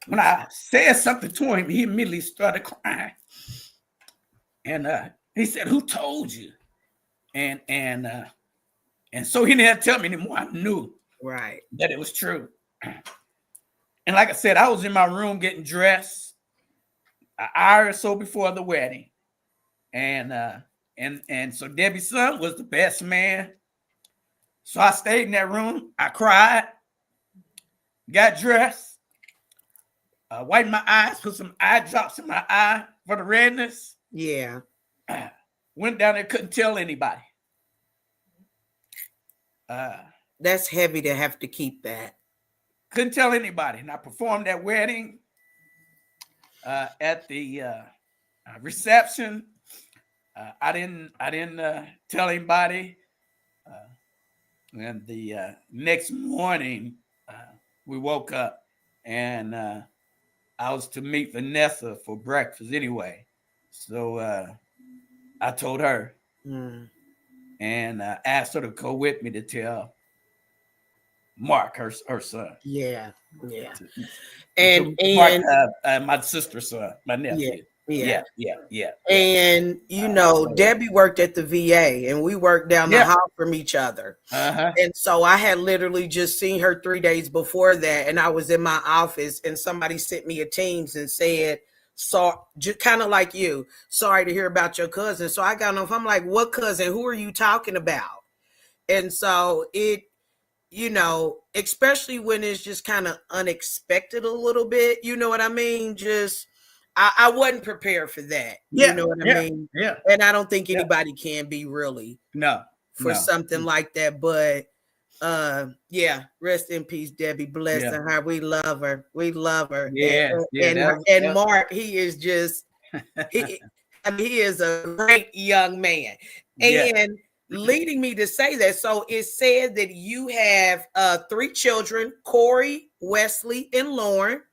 when I said something to him, he immediately started crying. And he said, who told you? And so he didn't have to tell me anymore. I knew that it was true. And like I said, I was in my room getting dressed an hour or so before the wedding. And so Debbie's son was the best man. So I stayed in that room. I cried, got dressed, wiped my eyes, put some eye drops in my eye for the redness. Yeah. Went down there, couldn't tell anybody. That's heavy to have to keep that. Couldn't tell anybody. And I performed that wedding at the reception. I didn't tell anybody. And the next morning, we woke up, and I was to meet Vanessa for breakfast anyway. So I told her, and asked her to go with me to tell Mark, her son. Yeah. And Mark, my sister's son, my nephew. Yeah. And Debbie worked at the VA, and we worked down the hall from each other. And so I had literally just seen her 3 days before that, and I was in my office, and somebody sent me a Teams and said, "So, just kind of like you, sorry to hear about your cousin." So I got off. I'm like, "What cousin? Who are you talking about?" And so it, especially when it's just kind of unexpected a little bit. You know what I mean? Just. I wasn't prepared for that. You know what I mean? Yeah. And I don't think anybody can be really for something like that. But rest in peace, Debbie. Bless her. We love her. We love her. And Mark, he is just he is a great young man. And leading me to say that, so it said that you have 3 children, Corey, Wesley, and Lauren.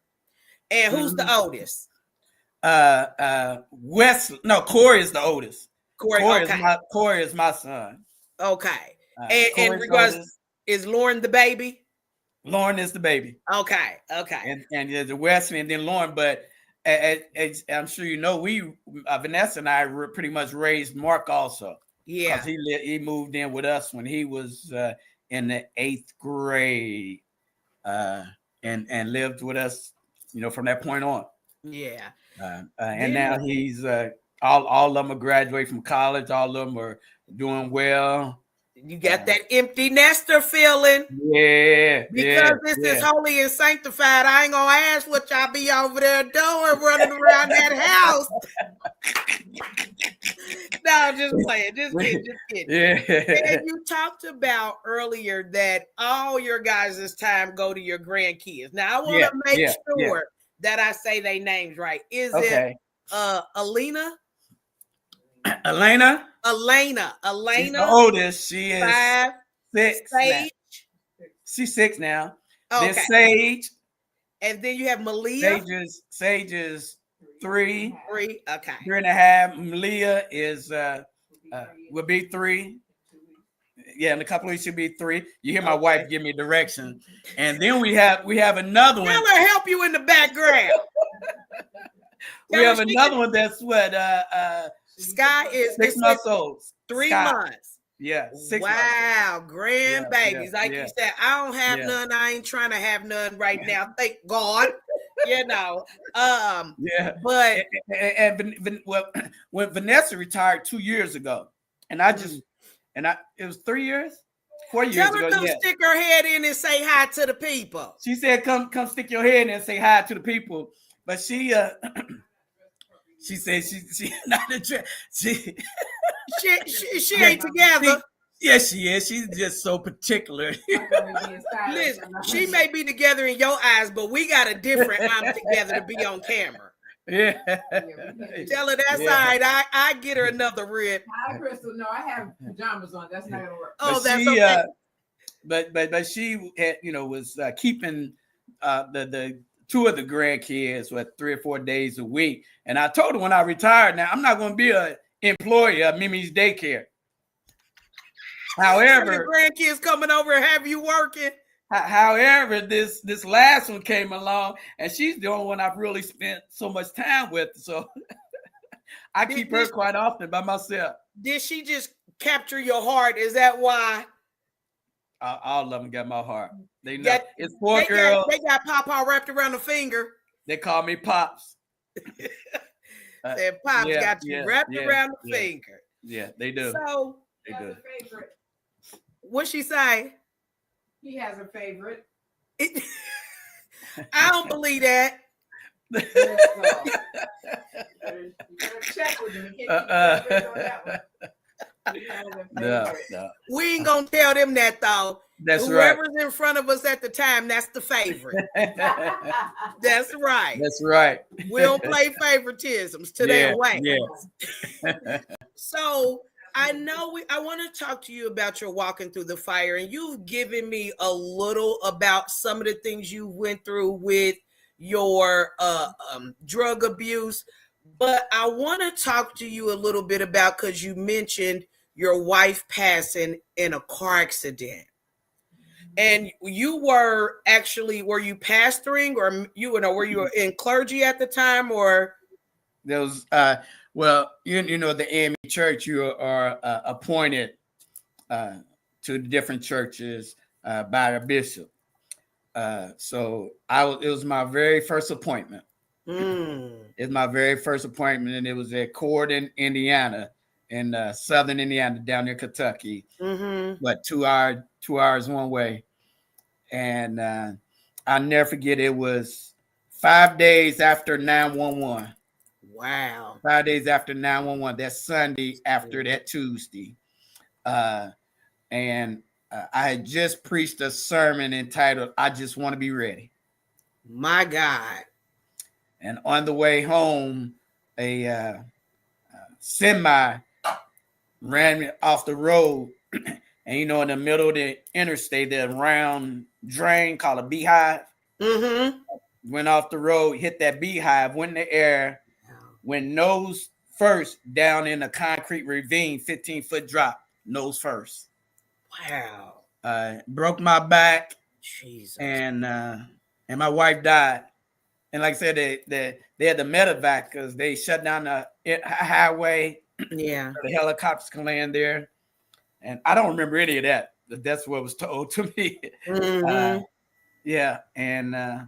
And who's the oldest? Corey is the oldest. Corey is my son. Okay. And regards, is Lauren the baby? Lauren is the baby. Okay. And there's the Wesley and then Lauren, but as I'm sure you know, Vanessa and I pretty much raised Mark also. Yeah. Because he moved in with us when he was in the 8th grade, and lived with us, from that point on. Yeah. And now he's all of them are graduating from college. All of them are doing well. You got that empty nester feeling. Yeah. Because this is holy and sanctified. I ain't gonna ask what y'all be over there doing running around that house. No, just playing. Just kidding. Yeah. And you talked about earlier that all your guys' time go to your grandkids. Now I want to make sure that I say their names right. Is it Elena? Elena. She's the oldest. She is 5. 6. Sage. She's 6 now. Okay. Then Sage. And then you have Malia. Sage is 3. 3. Okay. 3.5. Malia is will be 3. Yeah, in a couple of weeks she'll be 3. You hear my wife give me direction. And then we have another one. Tell her help you in the background. We have another one that's what Sky is 6 months old. 3 months. Yeah. 6 wow, grandbabies. Like you said, I don't have none. I ain't trying to have none right now. Thank God. But when Vanessa retired 2 years ago, and it was 3 years, 4 years ago. Tell her come stick her head in and say hi to the people. She said, "Come stick your head in and say hi to the people." But she said she not she ain't together. Yes, she is. She's just so particular. Listen, she may be together in your eyes, but we got a different I'm together to be on camera. Yeah. Tell her that's all right. I get her another rib. Hi, Crystal. No, I have pajamas on. That's not gonna work. That's okay. But she had, was keeping the 2 of the grandkids 3 or 4 days a week. And I told her when I retired, now I'm not going to be an employee of Mimi's daycare. However, the grandkids coming over and have you working. However, this last one came along, and she's the only one I've really spent so much time with. So I keep her quite often by myself. Did she just capture your heart? Is that why? All of them got my heart. They know it's 4 they girls. They got Pawpaw wrapped around the finger. They call me Pops. Said Pops got you wrapped around the finger. Yeah, they do. So they do. A favorite. What she say? He has a favorite. I don't believe that. You better check with him. He can't keep on that one. He has a favorite. No. We ain't gonna tell them that though. That's Whoever's right. in front of us at the time, that's the favorite. That's right. That's right. We don't play favoritisms to their way. Yes. So I know I want to talk to you about your walking through the fire, and you've given me a little about some of the things you went through with your drug abuse, but I want to talk to you a little bit about, because you mentioned your wife passing in a car accident. And you were you pastoring, or were you in clergy at the time, or? There was, well, you know, the AME church, you are appointed to the different churches by a bishop. So it was my very first appointment. It's my very first appointment, and it was at Corden, Indiana, in southern Indiana, down near Kentucky. But 2 hours one way. And I'll never forget, it was 5 days after 9/11. Wow. 5 days after 9/11. That Sunday after that Tuesday. And I had just preached a sermon entitled, "I Just Want to Be Ready." My God. And on the way home, a semi ran me off the road. And, you know, in the middle of the interstate, that round drain called a beehive. Went off the road, hit that beehive, went in the air, went nose first down in a concrete ravine, 15-foot drop, nose first. Wow. Broke my back. Jesus. And my wife died. And like I said, they had the medevac because they shut down the highway. Yeah. The helicopters can land there. And I don't remember any of that. But that's what was told to me. Yeah. And I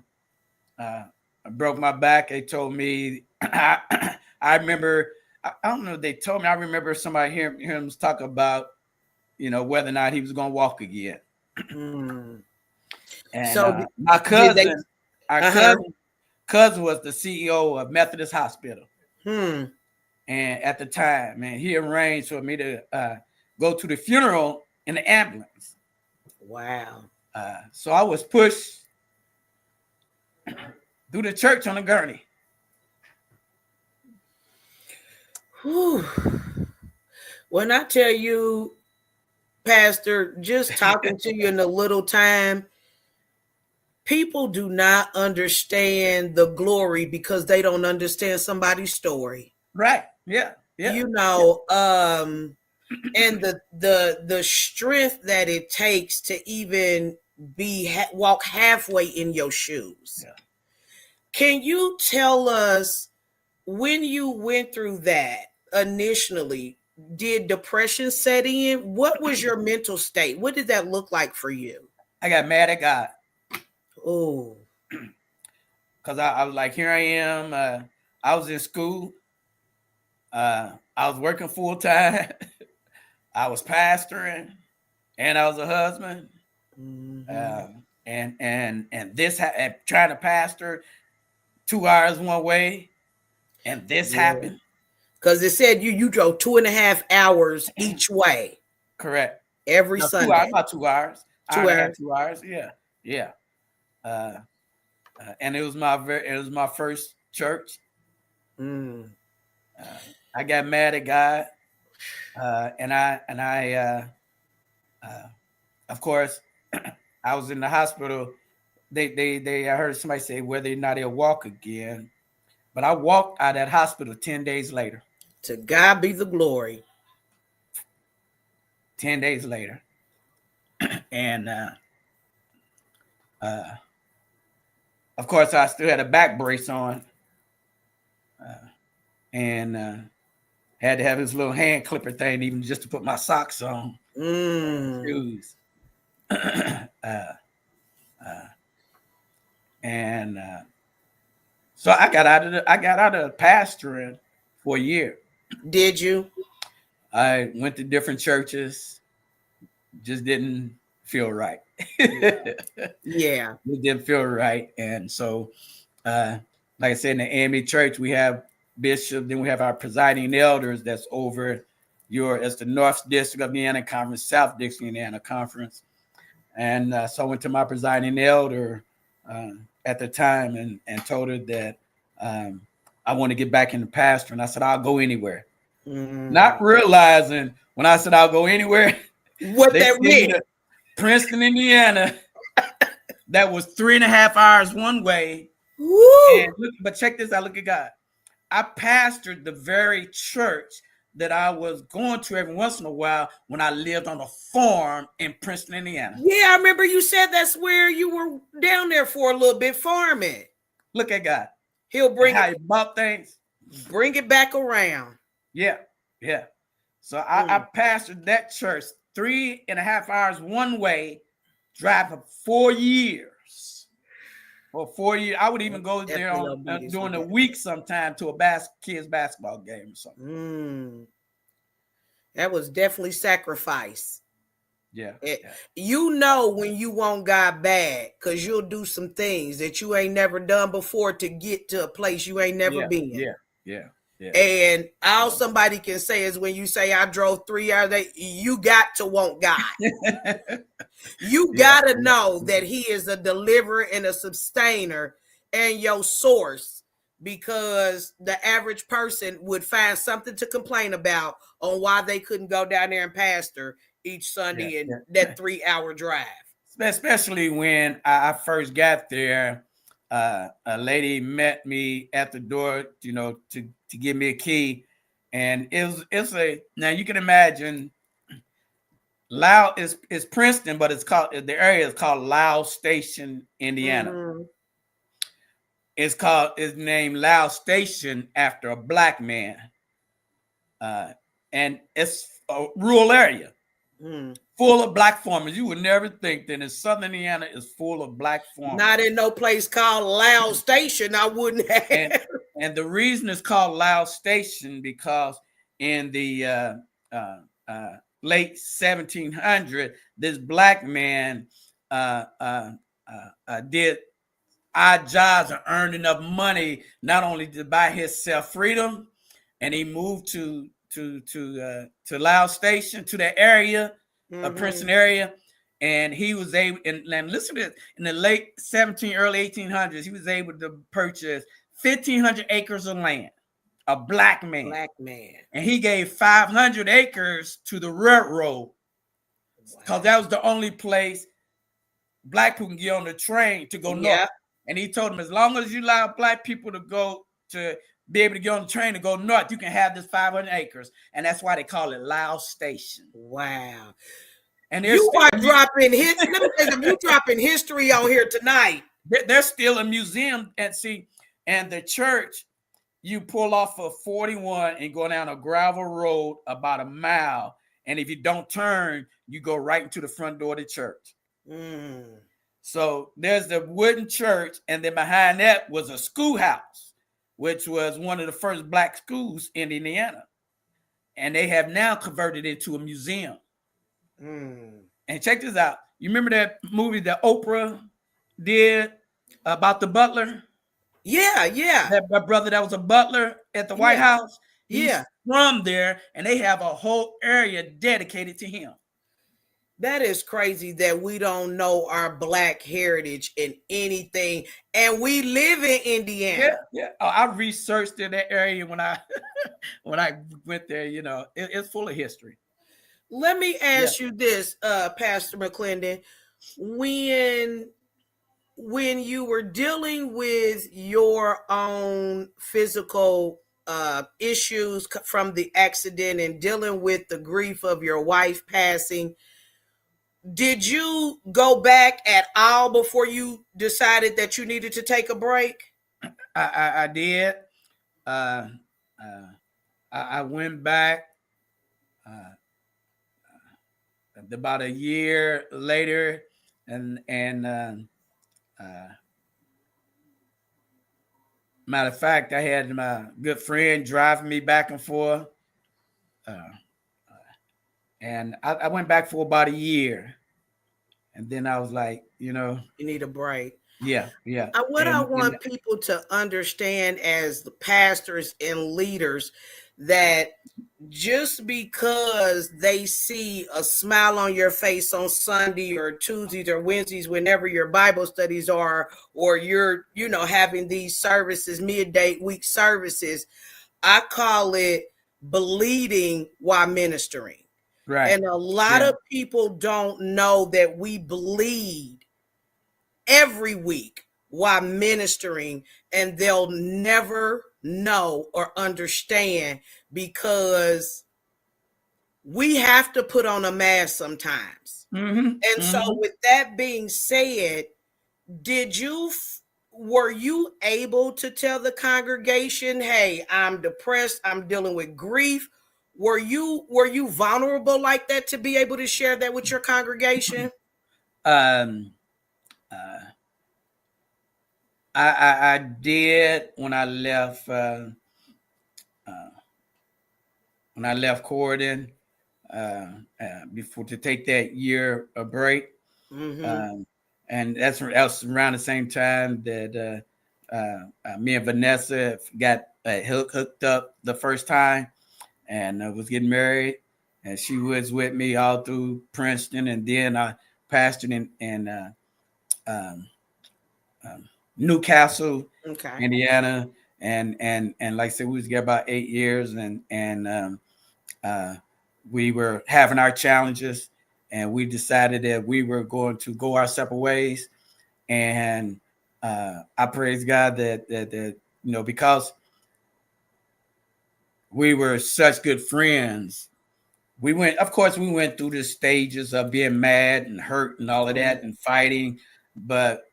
broke my back. They told me, I remember, I don't know if they told me, I remember somebody hearing him talk about, you know, whether or not he was going to walk again. And so my cousin, cousin was the CEO of Methodist Hospital. And at the time, man, he arranged for me to go to the funeral in the ambulance. Wow. So I was pushed through the church on a gurney. Whew. When I tell you, Pastor, just talking to you in a little time, people do not understand the glory because they don't understand somebody's story. Right. Yeah. Yeah. You know, and the strength that it takes to even walk halfway in your shoes. Yeah. Can you tell us, when you went through that initially, did depression set in? What was your mental state? What did that look like for you? I got mad at God. Oh. Because I was like, here I am. I was in school. I was working full time. I was pastoring, and I was a husband. And this trying to pastor 2 hours one way, and this happened. Because it said you drove 2.5 hours each way. Correct. Every Sunday. About 2 hours. 2 hours. 2 hours. Yeah. And it was my first church. I got mad at God, and I of course, I was in the hospital. I heard somebody say whether or not he'll walk again, but I walked out of that hospital 10 days later. To God be the glory. 10 days later, and of course, I still had a back brace on, and had to have his little hand clipper thing, even just to put my socks on. Shoes. and so I got out of pastoring for a year. Did you? I went to different churches, just didn't feel right. Yeah. It didn't feel right, and so like I said, in the AME church, we have bishop, then we have our presiding elders that's over as the North District of Indiana Conference, South District of Indiana Conference. And so I went to my presiding elder at the time and told her that I want to get back into pastor. And I said, I'll go anywhere. Not realizing when I said I'll go anywhere, what they that sent me to Princeton, Indiana. That was 3.5 hours one way. But check this out. Look at God. I pastored the very church that I was going to every once in a while when I lived on a farm in Princeton, Indiana. Yeah, I remember you said that's where you were down there for a little bit farming. Look at God. He'll bring how he bought things. Bring it back around. Yeah. So I pastored that church 3.5 hours one way, drive for 4 years. For 4 years, I would even go there during the week sometime to a kids basketball game or something. That was definitely sacrifice. Yeah. You know when you want God bad, because you'll do some things that you ain't never done before to get to a place you ain't never been. Yeah. And all somebody can say is when you say I drove 3 hours, you got to want God. You got to know that he is a deliverer and a sustainer and your source, because the average person would find something to complain about on why they couldn't go down there and pastor each Sunday in that 3-hour drive. Especially when I first got there, a lady met me at the door, to give me a key. And now you can imagine, Loud is Princeton, but the area is called Loud Station, Indiana. It's named Loud Station after a black man. And it's a rural area. Full of black farmers. You would never think that in Southern Indiana is full of black farmers. Not in no place called Loud Station. I wouldn't have. And the reason it's called Loud Station because in the late 1700s, this black man did odd jobs and earned enough money not only to buy himself freedom, and he moved to Loud Station, to that area. Princeton area, and he was able, and listen to this, in the late early 1800s, he was able to purchase 1,500 acres of land, a black man, and he gave 500 acres to the railroad, because that was the only place black people can get on the train to go north. And he told them, as long as you allow black people to be able to get on the train to go north, you can have this 500 acres. And that's why they call it Loud Station. Wow. And you are dropping history. Let me tell you, you dropping history on here tonight. There's still a museum, and the church, you pull off of 41 and go down a gravel road about a mile. And if you don't turn, you go right into the front door of the church. So there's the wooden church, and then behind that was a schoolhouse, which was one of the first black schools in Indiana. And they have now converted it into a museum. And check this out. You remember that movie that Oprah did about the butler? Yeah. That brother that was a butler at the White House? He's from there, and they have a whole area dedicated to him. That is crazy that we don't know our black heritage in anything, and we live in Indiana. Yeah. I researched in that area when I went there. It's full of history. Let me ask you this, Pastor McClendon. When you were dealing with your own physical issues from the accident and dealing with the grief of your wife passing, did you go back at all before you decided that you needed to take a break? I did. I went back. about a year later, and matter of fact, I had my good friend driving me back and forth, and I went back for about a year, and then I was like, You need a break. yeah, yeah, What I want people to understand as the pastors and leaders, that just because they see a smile on your face on Sunday or Tuesdays or Wednesdays, whenever your Bible studies are, or you're, having these services, midday week services, I call it bleeding while ministering. right, And a lot yeah, of people don't know that we bleed every week while ministering, and they'll never know or understand, because we have to put on a mask sometimes. And so, with that being said, did you were you able to tell the congregation, hey, I'm depressed, I'm dealing with grief? Were you vulnerable like that to be able to share that with your congregation? um, uh, I did when I left Corridon, before, to take that year a break. And that's around the same time that me and Vanessa got hooked up the first time, and was getting married, and she was with me all through Princeton, and then I pastored in um, Newcastle, Okay. Indiana, and like I said, we was together about 8 years, and we were having our challenges, and we decided that we were going to go our separate ways. And I praise God that because we were such good friends, we went through the stages of being mad and hurt and all of that and fighting. But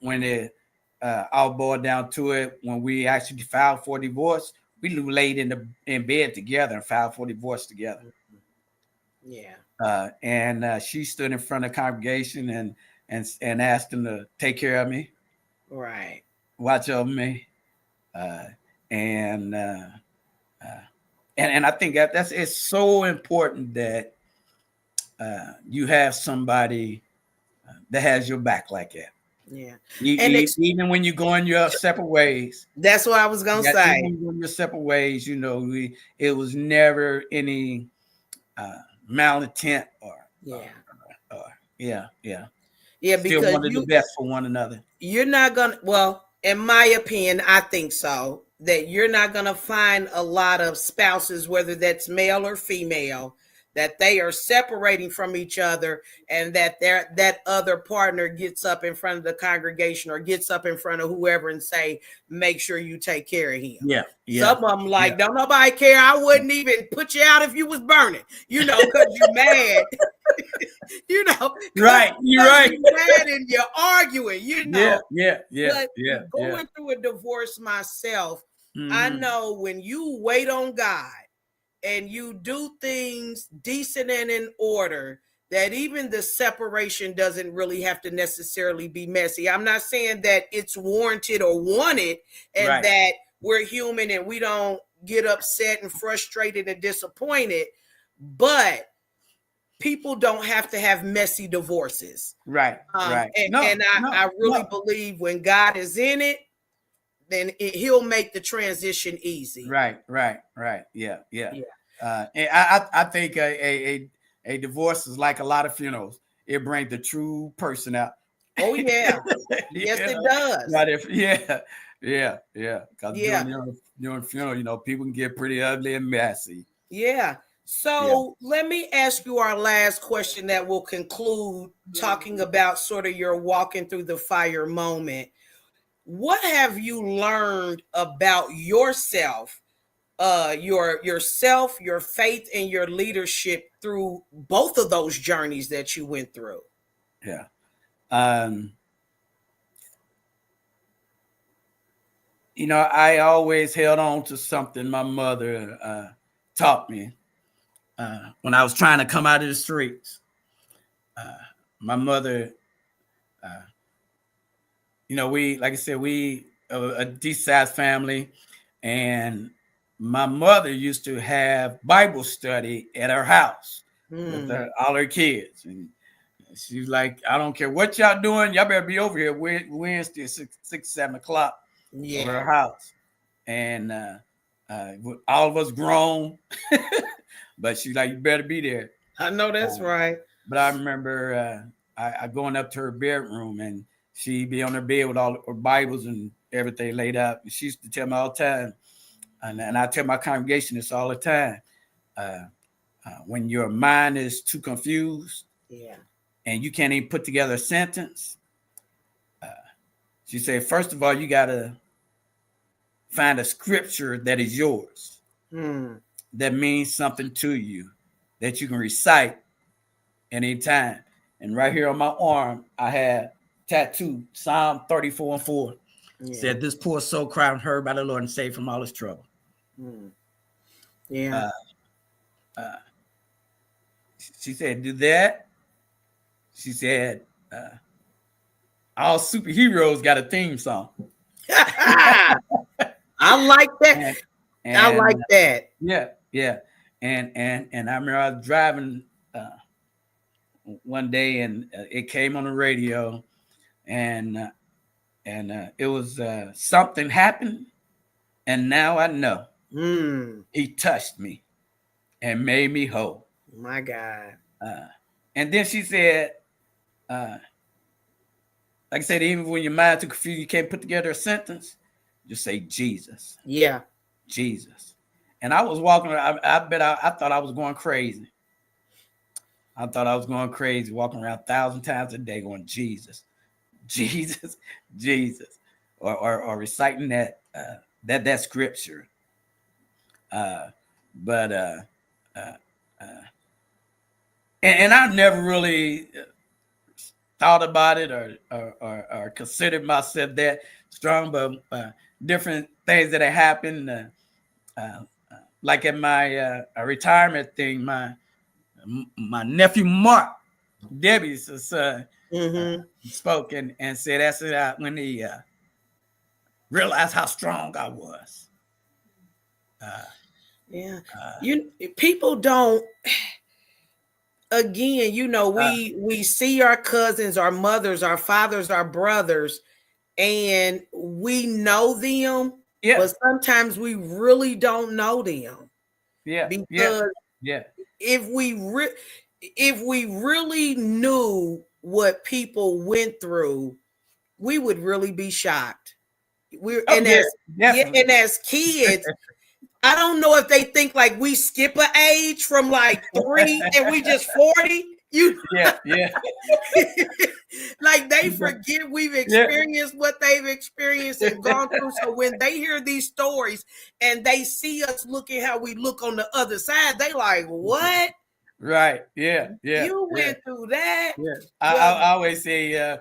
when it all boiled down to it, when we actually filed for divorce, we laid in bed together and filed for divorce together. Yeah. And she stood in front of the congregation and asked them to take care of me, Right. watch over me, uh, and uh, uh, and I think it's so important that you have somebody that has your back like that. Yeah. Even when you go in your separate ways. That's what I was gonna say. Even when you go in your separate ways, it was never any malintent yeah. Yeah, Still because wanted the best for one another. you're not gonna, well, in my opinion, I think so, that you're not gonna find a lot of spouses, whether that's male or female, that they are separating from each other, and that other partner gets up in front of the congregation or gets up in front of whoever and say, make sure you take care of him. Yeah. Some of them like, don't nobody care. I wouldn't even put you out if you was burning, because you're mad. Right. You're right. You're mad and you're arguing, Yeah. But going through a divorce myself, I know when you wait on God and you do things decent and in order, that even the separation doesn't really have to necessarily be messy. I'm not saying that it's warranted or wanted, and that we're human and we don't get upset and frustrated and disappointed, but people don't have to have messy divorces. Right. And I really believe when God is in it, then he'll make the transition easy. Right. Yeah. And I think a divorce is like a lot of funerals. It brings the true person out. Oh yeah. Yes, it does. Yeah. Because during funeral, people can get pretty ugly and messy. Yeah. So let me ask you our last question that will conclude talking about sort of your walking through the fire moment. What have you learned about yourself, your faith, and your leadership through both of those journeys that you went through? Yeah. I always held on to something my mother taught me when I was trying to come out of the streets. my mother, we, like I said, we a decent sized family, and my mother used to have Bible study at her house with all her kids, and she's like, I don't care what y'all doing, y'all better be over here Wednesday at 6, 7 o'clock over her house, and all of us grown, but she's like, you better be there. I know that's right. But I remember I going up to her bedroom, and she'd be on her bed with all her Bibles and everything laid out. And she used to tell me all the time, and I tell my congregation this all the time, when your mind is too confused, and you can't even put together a sentence, she said, first of all, you got to find a scripture that is yours, that means something to you, that you can recite anytime. And right here on my arm, I had tattooed Psalm 34:4. Said, this poor soul cried and heard by the Lord and saved from all his trouble. She said, do that. She said, all superheroes got a theme song. I like that. I like that. Yeah. And I remember I was driving one day, and it came on the radio, and it was something happened, and now I know he touched me and made me whole. My God. And then she said, like I said, even when your mind too confused, you can't put together a sentence, just say Jesus. Yeah. Jesus. And I was walking around, I thought I was going crazy. I thought I was going crazy, walking around 1,000 times a day going, Jesus, Jesus, Jesus, or reciting that scripture. And I never really thought about it or considered myself that strong, but different things that had happened, like at my retirement thing, my nephew Mark, Debbie's son, spoke and said that's it, when he realized how strong I was. People don't. Again, we see our cousins, our mothers, our fathers, our brothers, and we know them, but sometimes we really don't know them. Because if we really knew what people went through, we would really be shocked. As kids, I don't know if they think like we skip an age from like 3 and we just 40. Like they forget we've experienced what they've experienced and gone through. So when they hear these stories and they see us looking how we look on the other side, they like, what? Right. Yeah. You went through that. I always say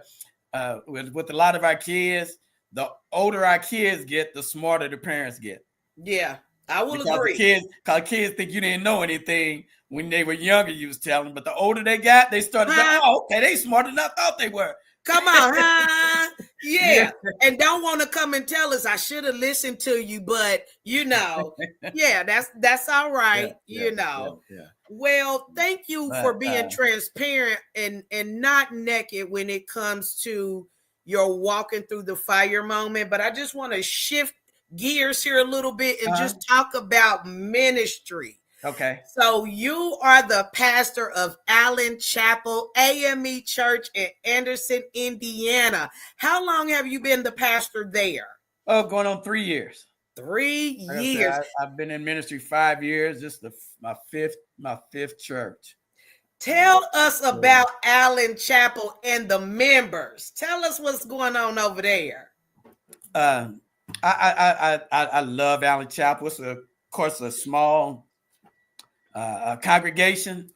with a lot of our kids, the older our kids get, the smarter the parents get. Yeah. I will agree. Because kids think you didn't know anything when they were younger, you was telling them. But the older they got, they started saying, oh, okay, they smarter than I thought they were. Come on, huh? Yeah. And don't want to come and tell us I should have listened to you, but that's all right. Well, thank you for being transparent and not naked when it comes to your walking through the fire moment. But I just want to shift gears here a little bit and just talk about ministry. Okay. So you are the pastor of Allen Chapel AME Church in Anderson, Indiana. How long have you been the pastor there? Oh, going on 3 years. 3 years. I've been in ministry 5 years. This is my fifth church. Tell us about Allen Chapel and the members. Tell us what's going on over there. I love Allen Chapel. It's of course a small congregation,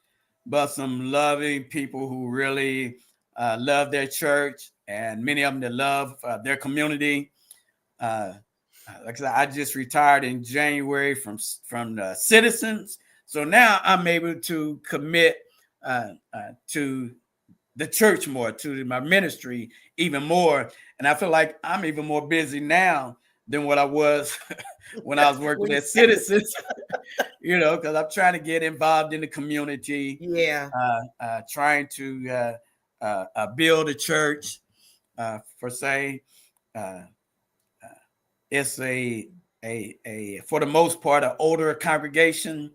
but some loving people who really love their church, and many of them that love their community. Like I said, I just retired in January from the Citizens, so now I'm able to commit to the church more, to my ministry even more. And I feel like I'm even more busy now than what I was when I was working at Citizens, because I'm trying to get involved in the community, Yeah. Trying to build a church, for say. It's a for the most part, an older congregation.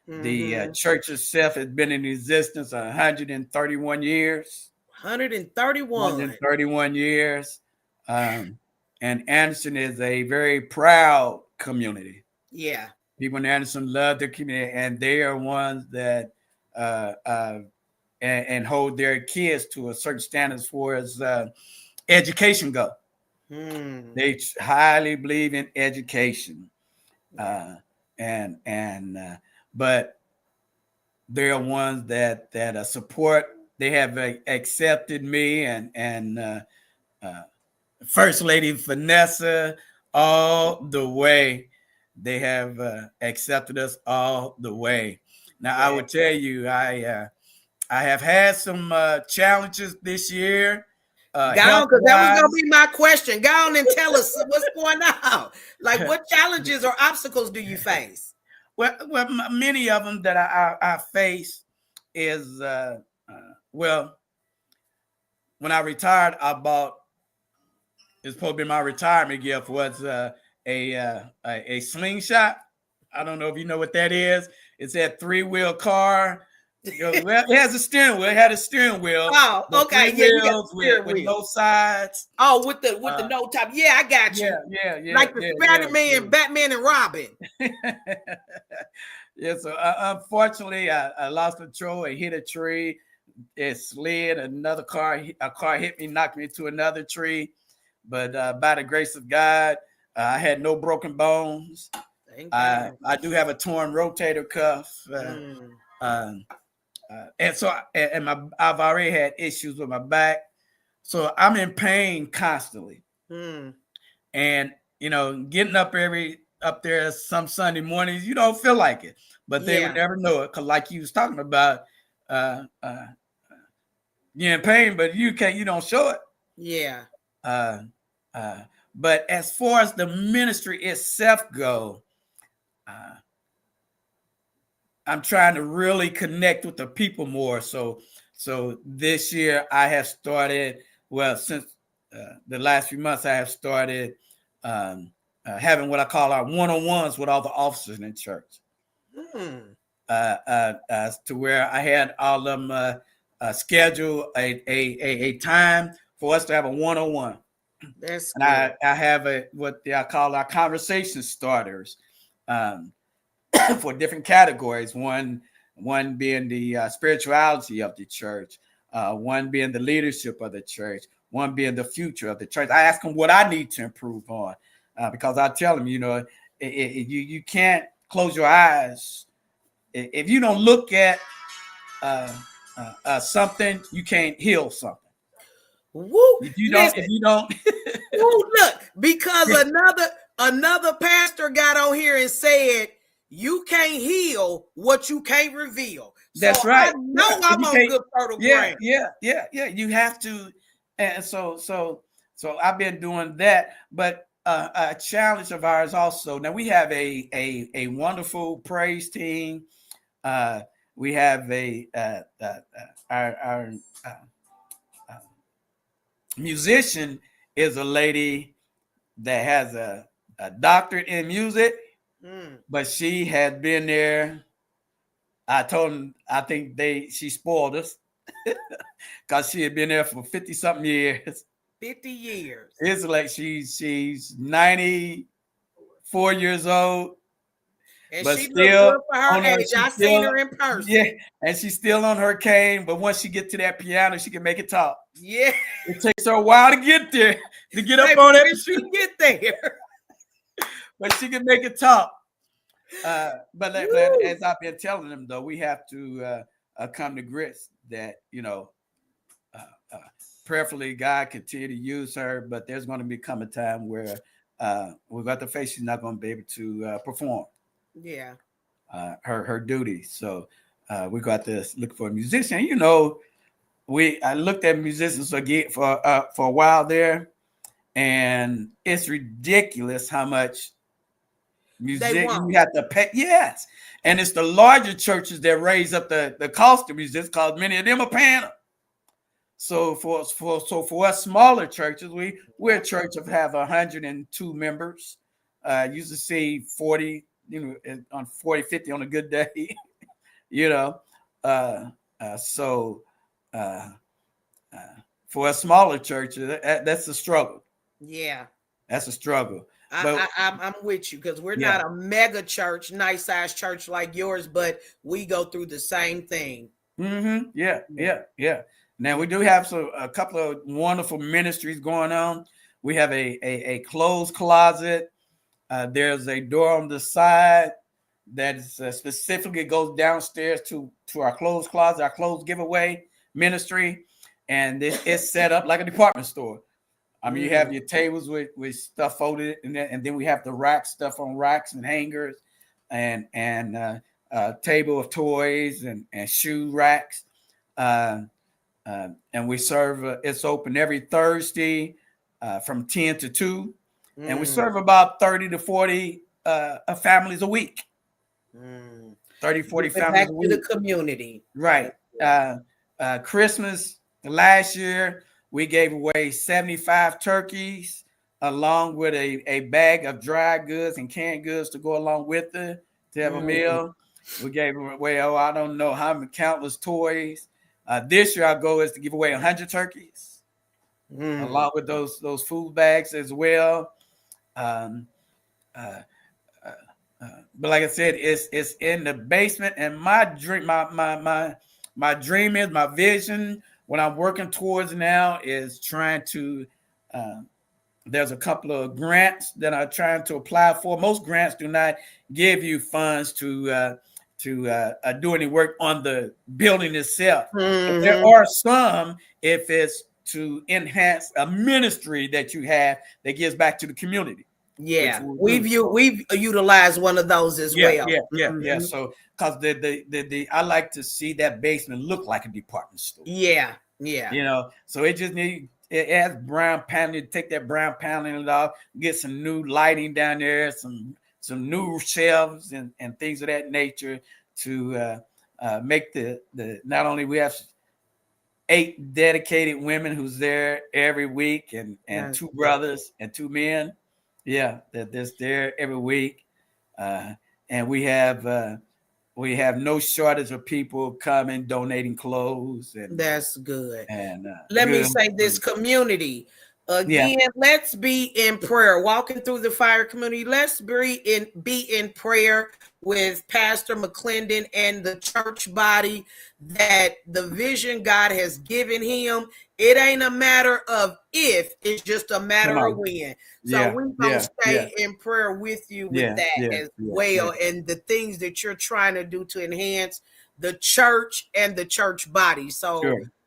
The church itself has been in existence 131 years. 131. 131 years. And Anderson is a very proud community. Yeah. People in Anderson love their community, and they are ones that and hold their kids to a certain standard as far as education go. They highly believe in education, but they're ones that support. They have accepted me and First Lady Vanessa all the way. They have accepted us all the way. Now, I would tell you, I have had some challenges this year. Go on, because that was gonna be my question. Go on and tell us what's going on. Like, what challenges or obstacles do you face? Well, many of them that I face is well, when I retired, I bought. It's supposed to be my retirement gift was a slingshot. I don't know if you know what that is. It's that 3-wheel car. It has a steering wheel. It had a steering wheel. Oh, okay. Yeah, you got with no sides. Oh, with the no top. Yeah, I got you. Yeah. Like the Spider-Man, Batman, and Robin. Yeah. So unfortunately, I lost control and hit a tree. It slid. A car hit me, knocked me into another tree. But by the grace of God, I had no broken bones. I do have a torn rotator cuff. And so I've already had issues with my back, so I'm in pain constantly. And getting up there some Sunday mornings, you don't feel like it, but they would never know it, because like you was talking about, you're in pain, but you don't show it. Yeah. But as far as the ministry itself go, I'm trying to really connect with the people more. So this year I have started, since the last few months, I have started having what I call our one-on-ones with all the officers in church. To where I had all of them schedule a time for us to have a one-on-one. That's and I have what I call our conversation starters. For different categories, one being the spirituality of the church, one being the leadership of the church, one being the future of the church. I ask them what I need to improve on, because I tell them, you can't close your eyes. If you don't look at something, you can't heal something. Woo! If you don't, Woo, look, because another pastor got on here and said, you can't heal what you can't reveal. That's right. I know I'm on good fertile ground. Yeah. You have to. And so I've been doing that. But a challenge of ours also. Now we have a wonderful praise team. We have our musician is a lady that has a doctorate in music. But she had been there. I told them, I think she spoiled us because she had been there for 50-something years. 50 years. It's like she's 94 years old. And but she still good for her age. I seen her in person. Yeah, and she's still on her cane. But once she get to that piano, she can make it talk. Yeah. It takes her a while to get there, to get up on it. She get there. But she can make it talk. But as I've been telling them, though, we have to come to grips that, prayerfully God continue to use her, but there's going to become a time where we're going to face she's not going to be able to perform her duty. So we got to look for a musician. I looked at musicians again for a while there, and it's ridiculous how much music you have to pay. Yes, and it's the larger churches that raise up the cost of musicians, because many of them are paying them. So for us smaller churches, we're a church of have 102 members. Used to see 40, on 40, 50 on a good day. So for a smaller church, that's a struggle. Yeah, that's a struggle. I'm with you, because we're not a mega church, nice size church like yours, but we go through the same thing. Mm-hmm. Yeah. Now we do have a couple of wonderful ministries going on. We have a clothes closet. There's a door on the side that is specifically goes downstairs to our clothes closet, our clothes giveaway ministry, and it's set up like a department store. I mean, you have your tables with stuff folded, and then we have the rack stuff on racks and hangers, and table of toys and shoe racks. And we serve, it's open every Thursday from 10 to 2. And we serve about 30 to 40 families a week. 30, 40 families back a week. To the community. Right. Christmas last year, we gave away 75 turkeys along with a bag of dry goods and canned goods to go along with it to have a meal. We gave away, I don't know how many countless toys. This year our goal is to give away 100 turkeys along with those food bags as well. But like I said, it's in the basement, and my dream, my dream is, my vision, what I'm working towards now is trying to. There's a couple of grants that I'm trying to apply for. Most grants do not give you funds to do any work on the building itself. But there are some, if it's to enhance a ministry that you have that gives back to the community. Yeah, we've utilized one of those as well. Yeah. So, because the I like to see that basement look like a department store. Yeah. So it just it has brown paneling. Take that brown paneling off, get some new lighting down there, some new shelves and things of that nature to make the not only we have 8 dedicated women who's there every week and 2 brothers and 2 men. Yeah, that's there every week, and we have no shortage of people coming, donating clothes, and that's good. And let me say this, community again. Let's be in prayer. Walking through the fire community. Let's be in prayer with Pastor McClendon and the church body, that the vision God has given him, it ain't a matter of if, it's just a matter of when. So we're going to stay in prayer with you with that as well. And the things that you're trying to do to enhance the church and the church body. So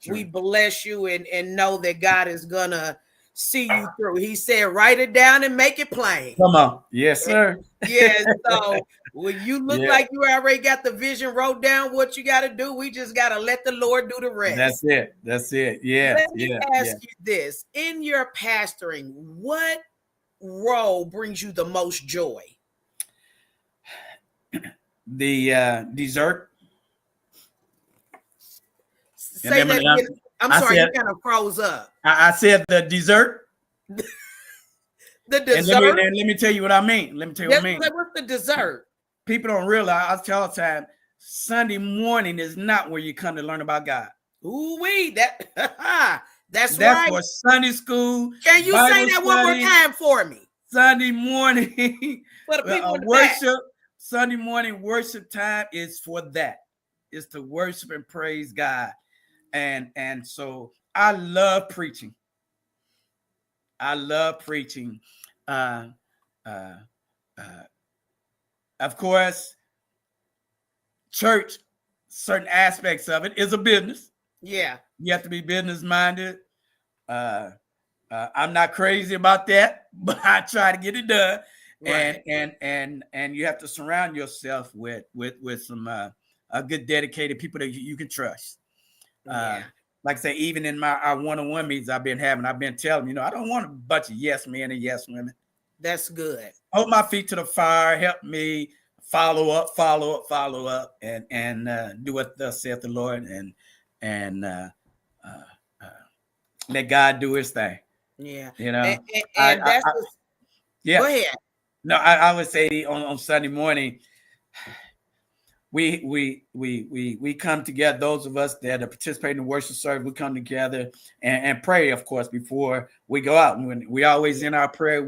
we bless you and know that God is going to see you through. He said, write it down and make it plain. Come on. Yes, sir. So when you look like you already got the vision, wrote down what you got to do, we just got to let the Lord do the rest. That's it. Yeah. Let me ask you this. In your pastoring, what role brings you the most joy? The dessert. Say that again. I'm sorry, you kind of froze up. I said the dessert. The dessert. And let me tell you what I mean. Let me tell you what I mean. What's the dessert? People don't realize, I tell all the time, Sunday morning is not where you come to learn about God. Ooh-wee, that's right. For Sunday school. Can you Bible say that study, one more time for me? Sunday morning for the people worship. Sunday morning worship time is for that. It's to worship and praise God. And so I love preaching. Of course, church, certain aspects of it is a business. Yeah. You have to be business minded. I'm not crazy about that, but I try to get it done. Right. And you have to surround yourself with some good dedicated people that you can trust. like I say, even in our one-on-one meetings I've been telling them, I don't want a bunch of yes men and yes women. That's good. Hold my feet to the fire. Help me follow up, and do what thus saith the Lord, and let God do His thing. Yeah. And that's yeah. Go ahead. No, I would say on Sunday morning, we come together. Those of us that are participating in worship service, we come together and pray, of course, before we go out. When we always in our prayer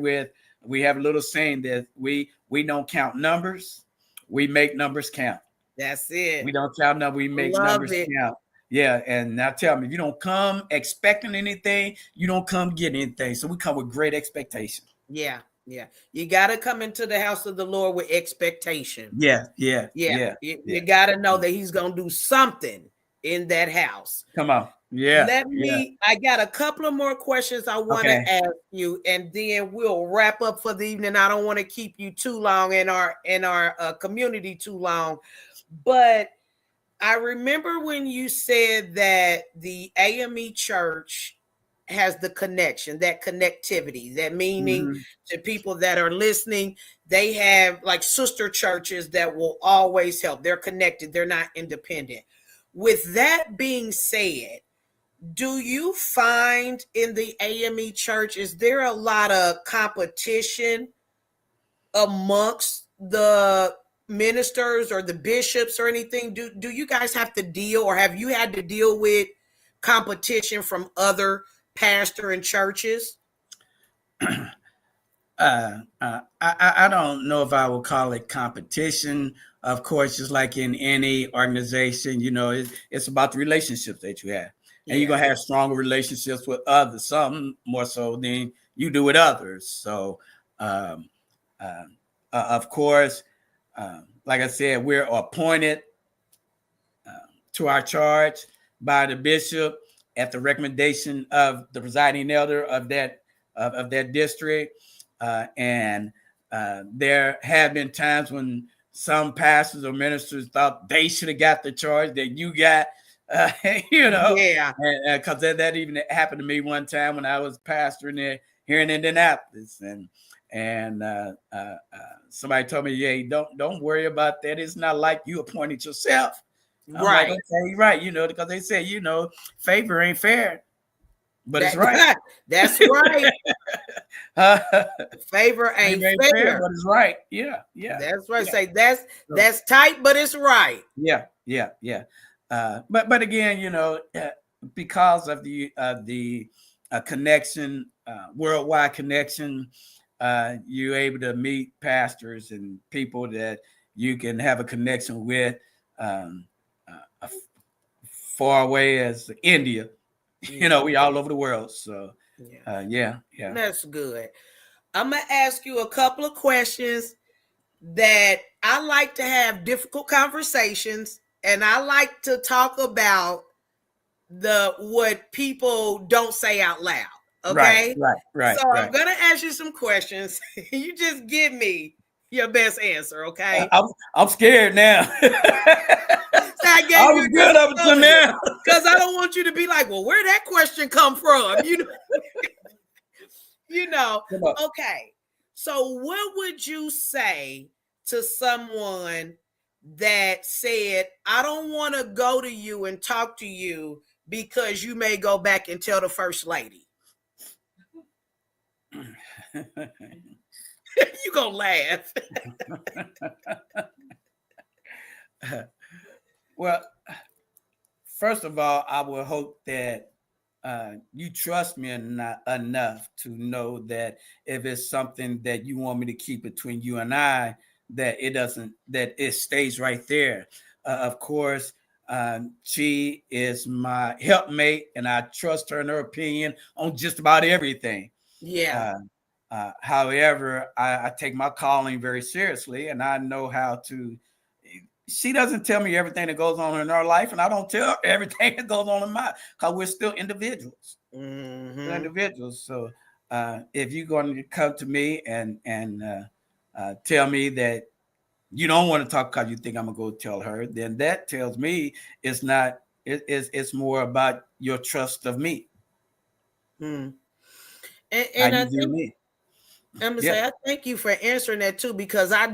we have a little saying that we don't count numbers, we make numbers count. That's it. We don't count numbers, we make numbers count. Yeah, and now tell me, if you don't come expecting anything, you don't come get anything. So we come with great expectation. Yeah. You got to come into the house of the Lord with expectation. Yeah. You got to know that He's going to do something in that house. Come on. Yeah. I got a couple of more questions I want to ask you, and then we'll wrap up for the evening. I don't want to keep you too long in our community too long, but I remember when you said that the AME church has the connection, that connectivity, that meaning to people that are listening, they have like sister churches that will always help. They're connected. They're not independent. With that being said, do you find in the AME church, is there a lot of competition amongst the ministers or the bishops or anything? Do you guys have to deal, or have you had to deal with competition from other pastor and churches? I don't know if I would call it competition. Of course, just like in any organization, it's about the relationships that you have. And you're going to have stronger relationships with others, some more so than you do with others. So, of course, like I said, we're appointed to our charge by the bishop at the recommendation of the presiding elder of that district. And there have been times when some pastors or ministers thought they should have got the charge that you got. Because that even happened to me one time when I was pastoring here in Indianapolis, and somebody told me, "Yeah, don't worry about that. It's not like you appointed yourself." I'm right? Like, okay, right. Because they said, favor ain't fair, but it's right. That's right. Favor ain't fair, but it's right. Yeah. That's right. Say that's tight, but it's right. Yeah. But again, because of the connection, worldwide connection, you're able to meet pastors and people that you can have a connection with, far away as India. We all over the world. So yeah. That's good. I'm gonna ask you a couple of questions that I like to have difficult conversations, and I like to talk about what people don't say out loud. Okay. Right. So I'm gonna ask you some questions. You just give me your best answer. Okay. I'm scared now. I was good up until now. Because I don't want you to be like, well, where'd that question come from? Okay. So what would you say to someone that said, I don't want to go to you and talk to you because you may go back and tell the first lady? You gonna laugh. Well, first of all, I would hope that you trust me enough to know that if it's something that you want me to keep between you and I, that it stays right there. Of course, she is my helpmate, and I trust her in her opinion on just about everything. Yeah. However, I take my calling very seriously, and I know how to. She doesn't tell me everything that goes on in her life, and I don't tell her everything that goes on in mine, because we're still individuals. We're individuals. So if you're going to come to me and tell me that you don't want to talk because you think I'm gonna go tell her, then that tells me it's not it's more about your trust of me. And How I you view think me. I'm gonna Yeah. say I thank you for answering that too, because I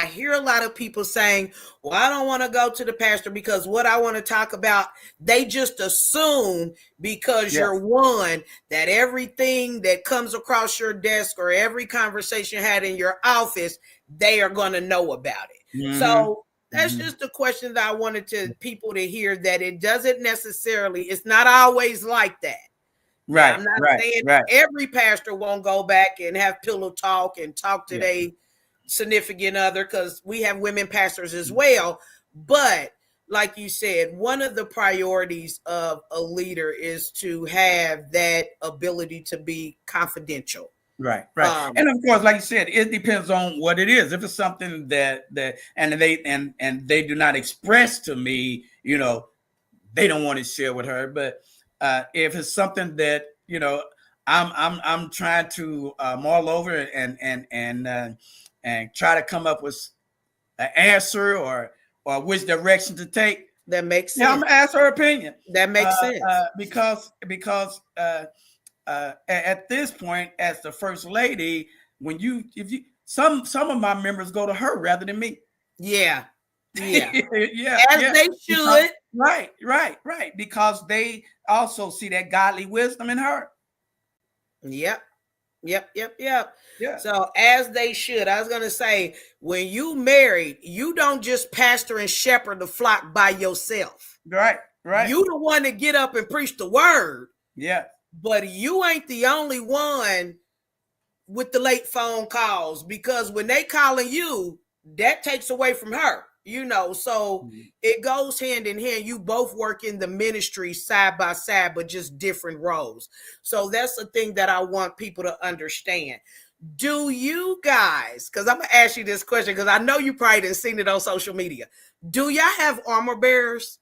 hear a lot of people saying, well, I don't want to go to the pastor because what I want to talk about, they just assume because Yeah. you're one that everything that comes across your desk or every conversation had in your office, they are going to know about it. Mm-hmm. So that's Mm-hmm. just the question that I wanted to people to hear, that it doesn't necessarily, it's not always like that. Now, Right. I'm not Right. saying Right. every pastor won't go back and have pillow talk and talk to Yeah. their significant other, because we have women pastors as well. But like you said, one of the priorities of a leader is to have that ability to be confidential. Right, right. And of course, like you said, it depends on what it is. If it's something that and they do not express to me, they don't want to share with her. But if it's something that I'm trying to mull over and try to come up with an answer or which direction to take. That makes sense. Yeah, I'm gonna ask her opinion. That makes sense. Because at this point, as the first lady, some of my members go to her rather than me. Yeah. Yeah. As they should. Right. Because they also see that godly wisdom in her. Yep. Yeah. So as they should. I was gonna say, when you married, you don't just pastor and shepherd the flock by yourself. Right. You the one to get up and preach the word. Yeah. But you ain't the only one with the late phone calls, because when they calling you, that takes away from her. So it goes hand in hand. You both work in the ministry side by side, but just different roles. So that's the thing that I want people to understand. Do you guys, because I'm going to ask you this question, because I know you probably didn't seen it on social media. Do y'all have armor bearers?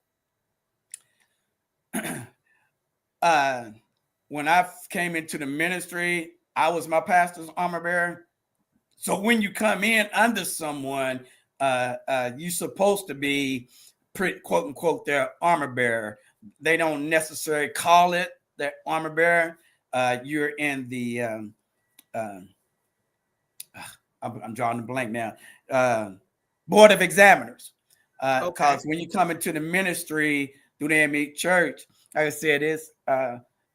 When I came into the ministry, I was my pastor's armor bearer. So when you come in under someone, you're supposed to be, quote unquote, their armor bearer. They don't necessarily call it their armor bearer. You're in the I'm drawing a blank now. Board of examiners. Because when you come into the ministry through the ME church, like I said,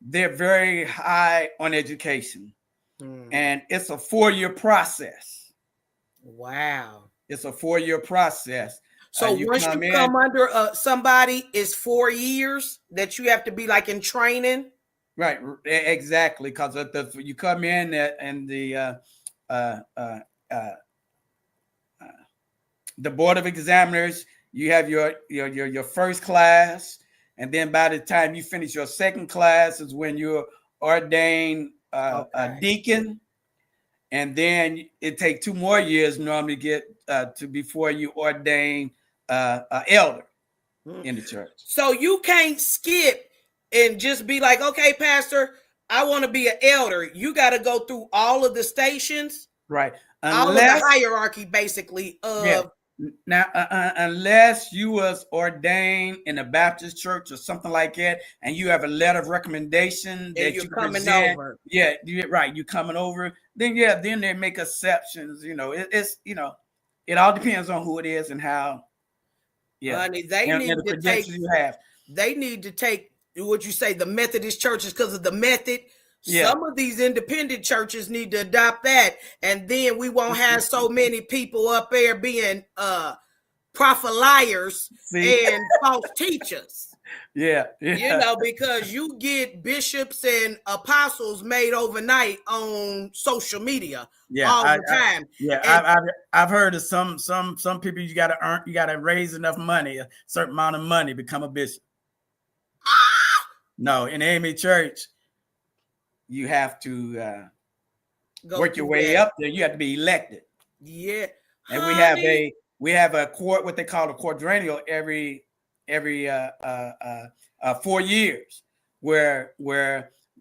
they're very high on education. And it's a 4-year process. Wow. It's a 4-year process. So once you come under somebody, it's 4 years that you have to be like in training. Right, exactly. Because you come in and the board of examiners, you have your first class, and then by the time you finish your second class is when you're ordained a deacon, and then it takes 2 more years normally to get to before you ordain an elder in the church. So you can't skip and just be like, okay, pastor, I want to be an elder. You got to go through all of the stations, right? All of the hierarchy, basically. Now, unless you was ordained in a Baptist church or something like that, and you have a letter of recommendation that you're you coming present, over. Yeah, you're coming over. Then they make exceptions. It all depends on who it is and how. Yeah, honey, they need to take what you say, the Methodist churches, because of the method. Yeah. Some of these independent churches need to adopt that, and then we won't have so many people up there being prophet liars and false teachers. Yeah. Because you get bishops and apostles made overnight on social media all the time. I've heard of some people, you got to raise enough money, a certain amount of money, become a bishop. No, in AME Church, you have to work your way up there. You have to be elected. Yeah. And we have a court, what they call a quadrennial every 4 years, where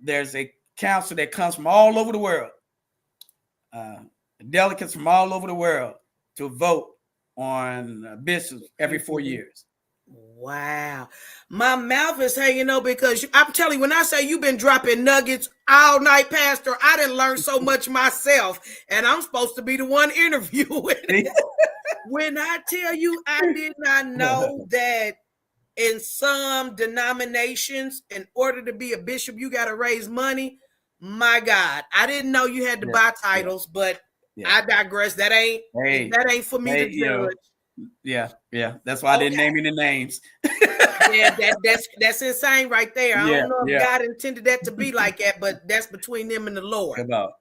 there's a council that comes from all over the world, delegates from all over the world to vote on bishops every 4 years. Wow. My mouth is hanging open because I'm telling you, when I say you've been dropping nuggets all night, Pastor, I didn't learn so much myself, and I'm supposed to be the one interviewing. When I tell you, I did not know that in some denominations, in order to be a bishop, you got to raise money. My God, I didn't know you had to buy titles, but I digress. That ain't Hey, for me to judge. Yeah. That's why I didn't name any names. Yeah, that's insane right there. I don't know if Yeah. God intended that to be like that, but that's between them and the Lord. About.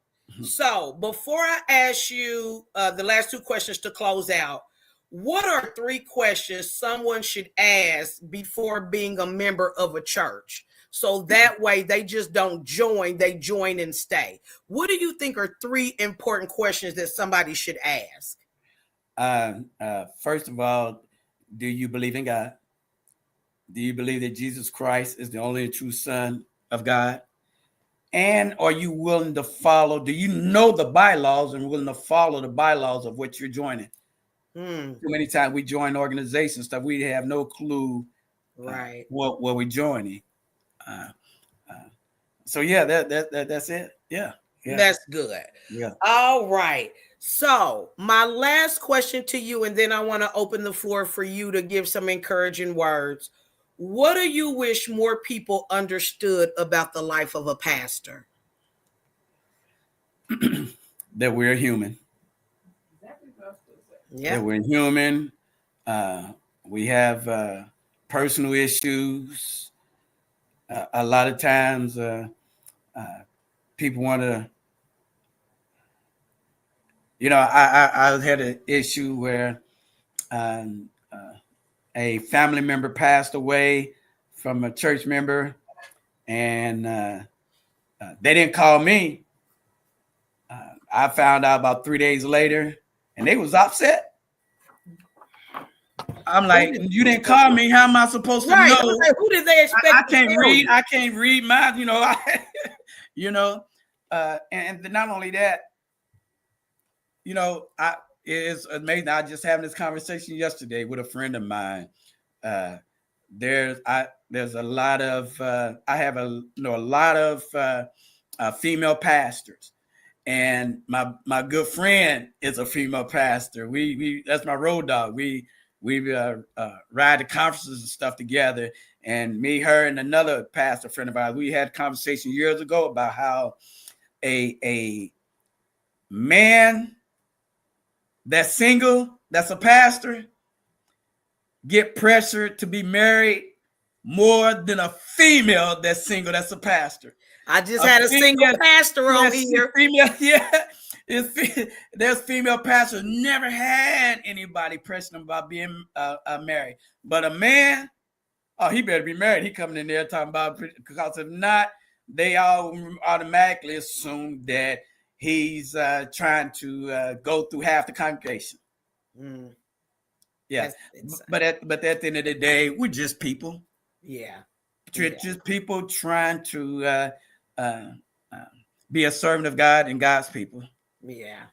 So before I ask you the last two questions to close out, what are three questions someone should ask before being a member of a church? So that way they just don't join, they join and stay. What do you think are three important questions that somebody should ask? First of all, do you believe in God? Do you believe that Jesus Christ is the only and true Son of God? And are you willing to follow? Do you know the bylaws and willing to follow the bylaws of what you're joining? Too many times we join organizations stuff we have no clue right what we're joining. So yeah, that's it. Yeah. That's good. Yeah. All right. So my last question to you, and then I want to open the floor for you to give some encouraging words. What do you wish more people understood about the life of a pastor? That we're human. Yeah. That we're human. We have personal issues. A lot of times people want to, I had an issue where a family member passed away from a church member, and they didn't call me. I found out about 3 days later, and they was upset. I'm like, you didn't call me. How am I supposed to know? Like, who did they expect? I can't read. I can't read mine. And not only that, it's amazing. I just having this conversation yesterday with a friend of mine. There's a lot of I have a lot of female pastors, and my good friend is a female pastor. We that's my road dog. We ride the conferences and stuff together. And me, her, and another pastor friend of ours, we had a conversation years ago about how a man that's single, that's a pastor, get pressured to be married more than a female that's single, that's a pastor. I just had a single pastor on here. Female, there's female pastors never had anybody pressing them about being married. But a man, he better be married. He coming in there talking about, because if not, they all automatically assume that he's trying to go through half the congregation. Yeah, but at the end of the day, we're just people. Yeah, just people trying to be a servant of God and God's people. Yeah.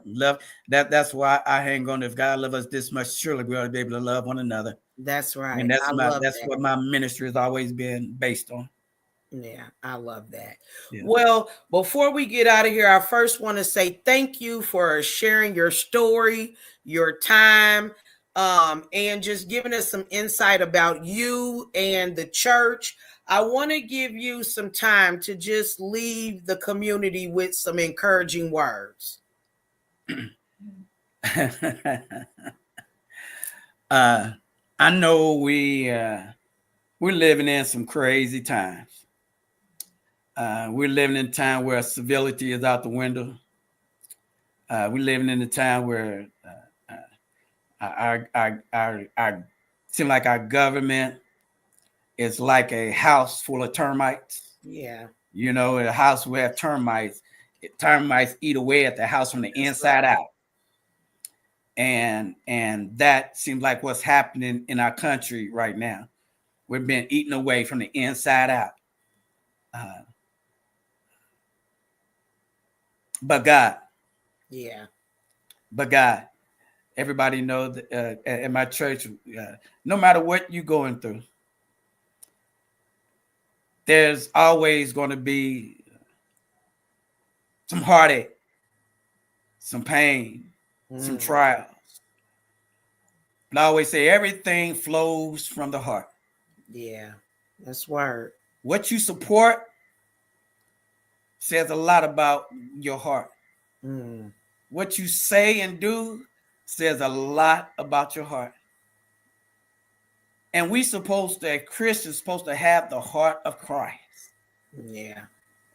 Love that. That's why I hang on. If God loves us this much, surely we ought to be able to love one another. That's right. And that's what my ministry has always been based on. Yeah, I love that. Yeah. Well, before we get out of here, I first want to say thank you for sharing your story, your time, and just giving us some insight about you and the church. I want to give you some time to just leave the community with some encouraging words. I know we're living in some crazy times. We're living in a time where civility is out the window. We're living in a time where our seem like our government is like a house full of termites. Yeah. A house where termites eat away at the house from the inside out. And that seems like what's happening in our country right now. We've been eaten away from the inside out. But God. Yeah. But God, everybody know that at my church, no matter what you're going through, there's always going to be some heartache, some pain, some trials. But I always say everything flows from the heart. Yeah, that's word. What you support says a lot about your heart. What you say and do says a lot about your heart. And Christians supposed to have the heart of Christ. Yeah.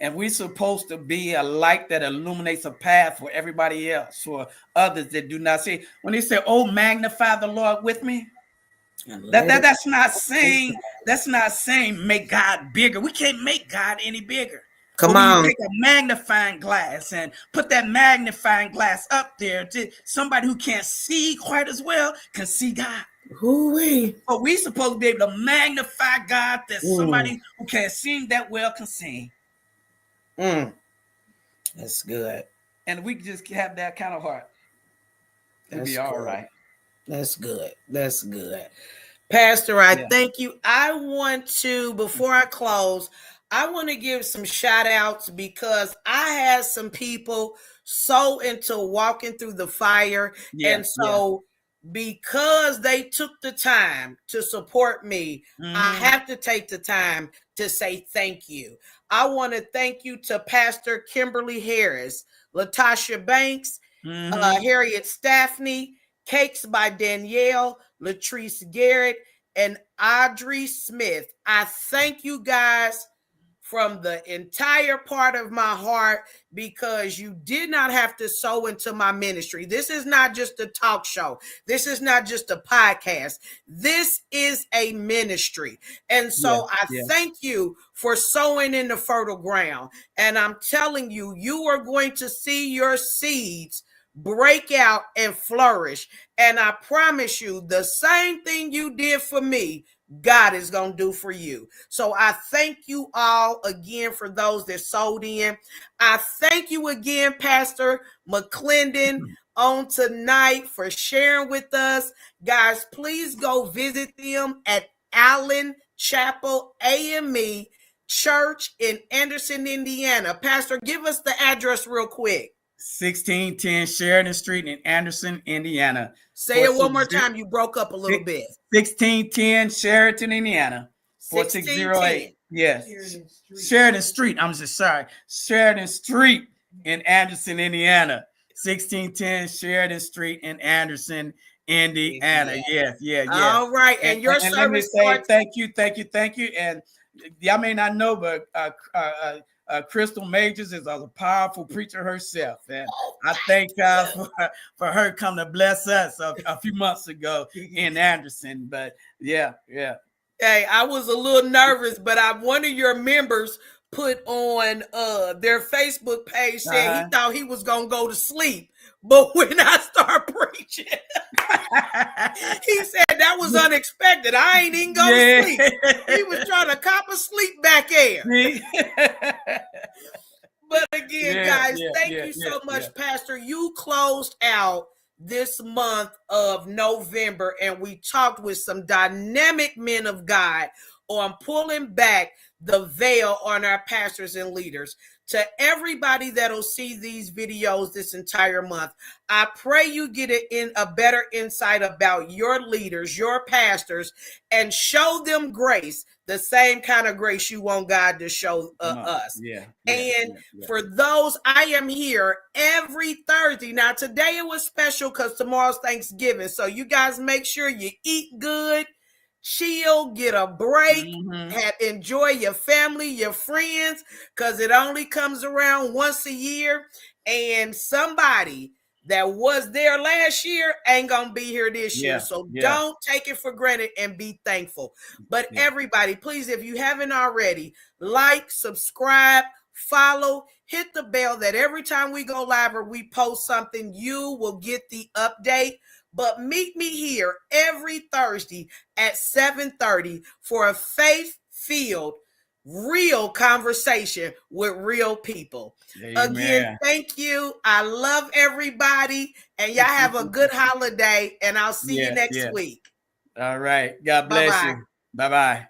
And we're supposed to be a light that illuminates a path for everybody else, for others that do not see. When they say, "Oh, magnify the Lord with me," that's not saying make God bigger. We can't make God any bigger. Come but when on. you take a magnifying glass and put that magnifying glass up there to somebody who can't see quite as well can see God. Hoo-wee. But we supposed to be able to magnify God that somebody who can't sing that well can sing. That's good. And we just have that kind of heart. It'll be all right. That's good. That's good. Pastor, I thank you. I want to, before I close, I want to give some shout outs because I had some people so into walking through the fire. And so because they took the time to support me, I have to take the time to say thank you. I want to thank you to Pastor Kimberly Harris, Latasha Banks, Harriet Staffney, Cakes by Danielle, Latrice Garrett, and Audrey Smith. I thank you guys from the entire part of my heart because you did not have to sow into my ministry. This is not just a talk show. This is not just a podcast. This is a ministry. And so I thank you for sowing in the fertile ground. And I'm telling you, you are going to see your seeds break out and flourish. And I promise you, the same thing you did for me, God is going to do for you. So I thank you all again for those that sold in. I thank you again, Pastor McClendon, on tonight for sharing with us. Guys, please go visit them at Allen Chapel AME Church in Anderson, Indiana. Pastor, give us the address real quick. 1610 Sheridan Street in Anderson, Indiana. Say it one more time. You broke up a little bit. 1610 Sheridan, Indiana. 4608. Yes. Sheridan Street. I'm just sorry. Sheridan Street in Anderson, Indiana. 1610 Sheridan Street in Anderson, Indiana. Yes. All right. And your service let me say thank you. And y'all may not know, but Crystal Majors is a powerful preacher herself, and I thank God for her coming to bless us a few months ago in Anderson. But yeah. Hey, I was a little nervous, but one of your members put on their Facebook page said he thought he was gonna go to sleep, but when I start preaching, he said that was unexpected. I ain't even go to sleep. He was trying to cop a sleep back air. But again, guys, thank you so much, Pastor. You closed out this month of November, and we talked with some dynamic men of God on pulling back the veil on our pastors and leaders. To everybody that'll see these videos this entire month, I pray you get a better insight about your leaders, your pastors, and show them grace, the same kind of grace you want God to show us. For those, I am here every Thursday. Now, today it was special because tomorrow's Thanksgiving. So you guys make sure you eat good, chill, get a break, enjoy your family, your friends, because it only comes around once a year. And somebody that was there last year ain't gonna be here this year. So don't take it for granted and be thankful. But everybody, please, if you haven't already, like, subscribe, follow, hit the bell that every time we go live or we post something, you will get the update. But meet me here every Thursday at 7:30 for a faith-filled real conversation with real people. Amen. Again, thank you. I love everybody, and y'all have a good holiday, and I'll see you next week. All right. God bless Bye-bye. you. Bye-bye.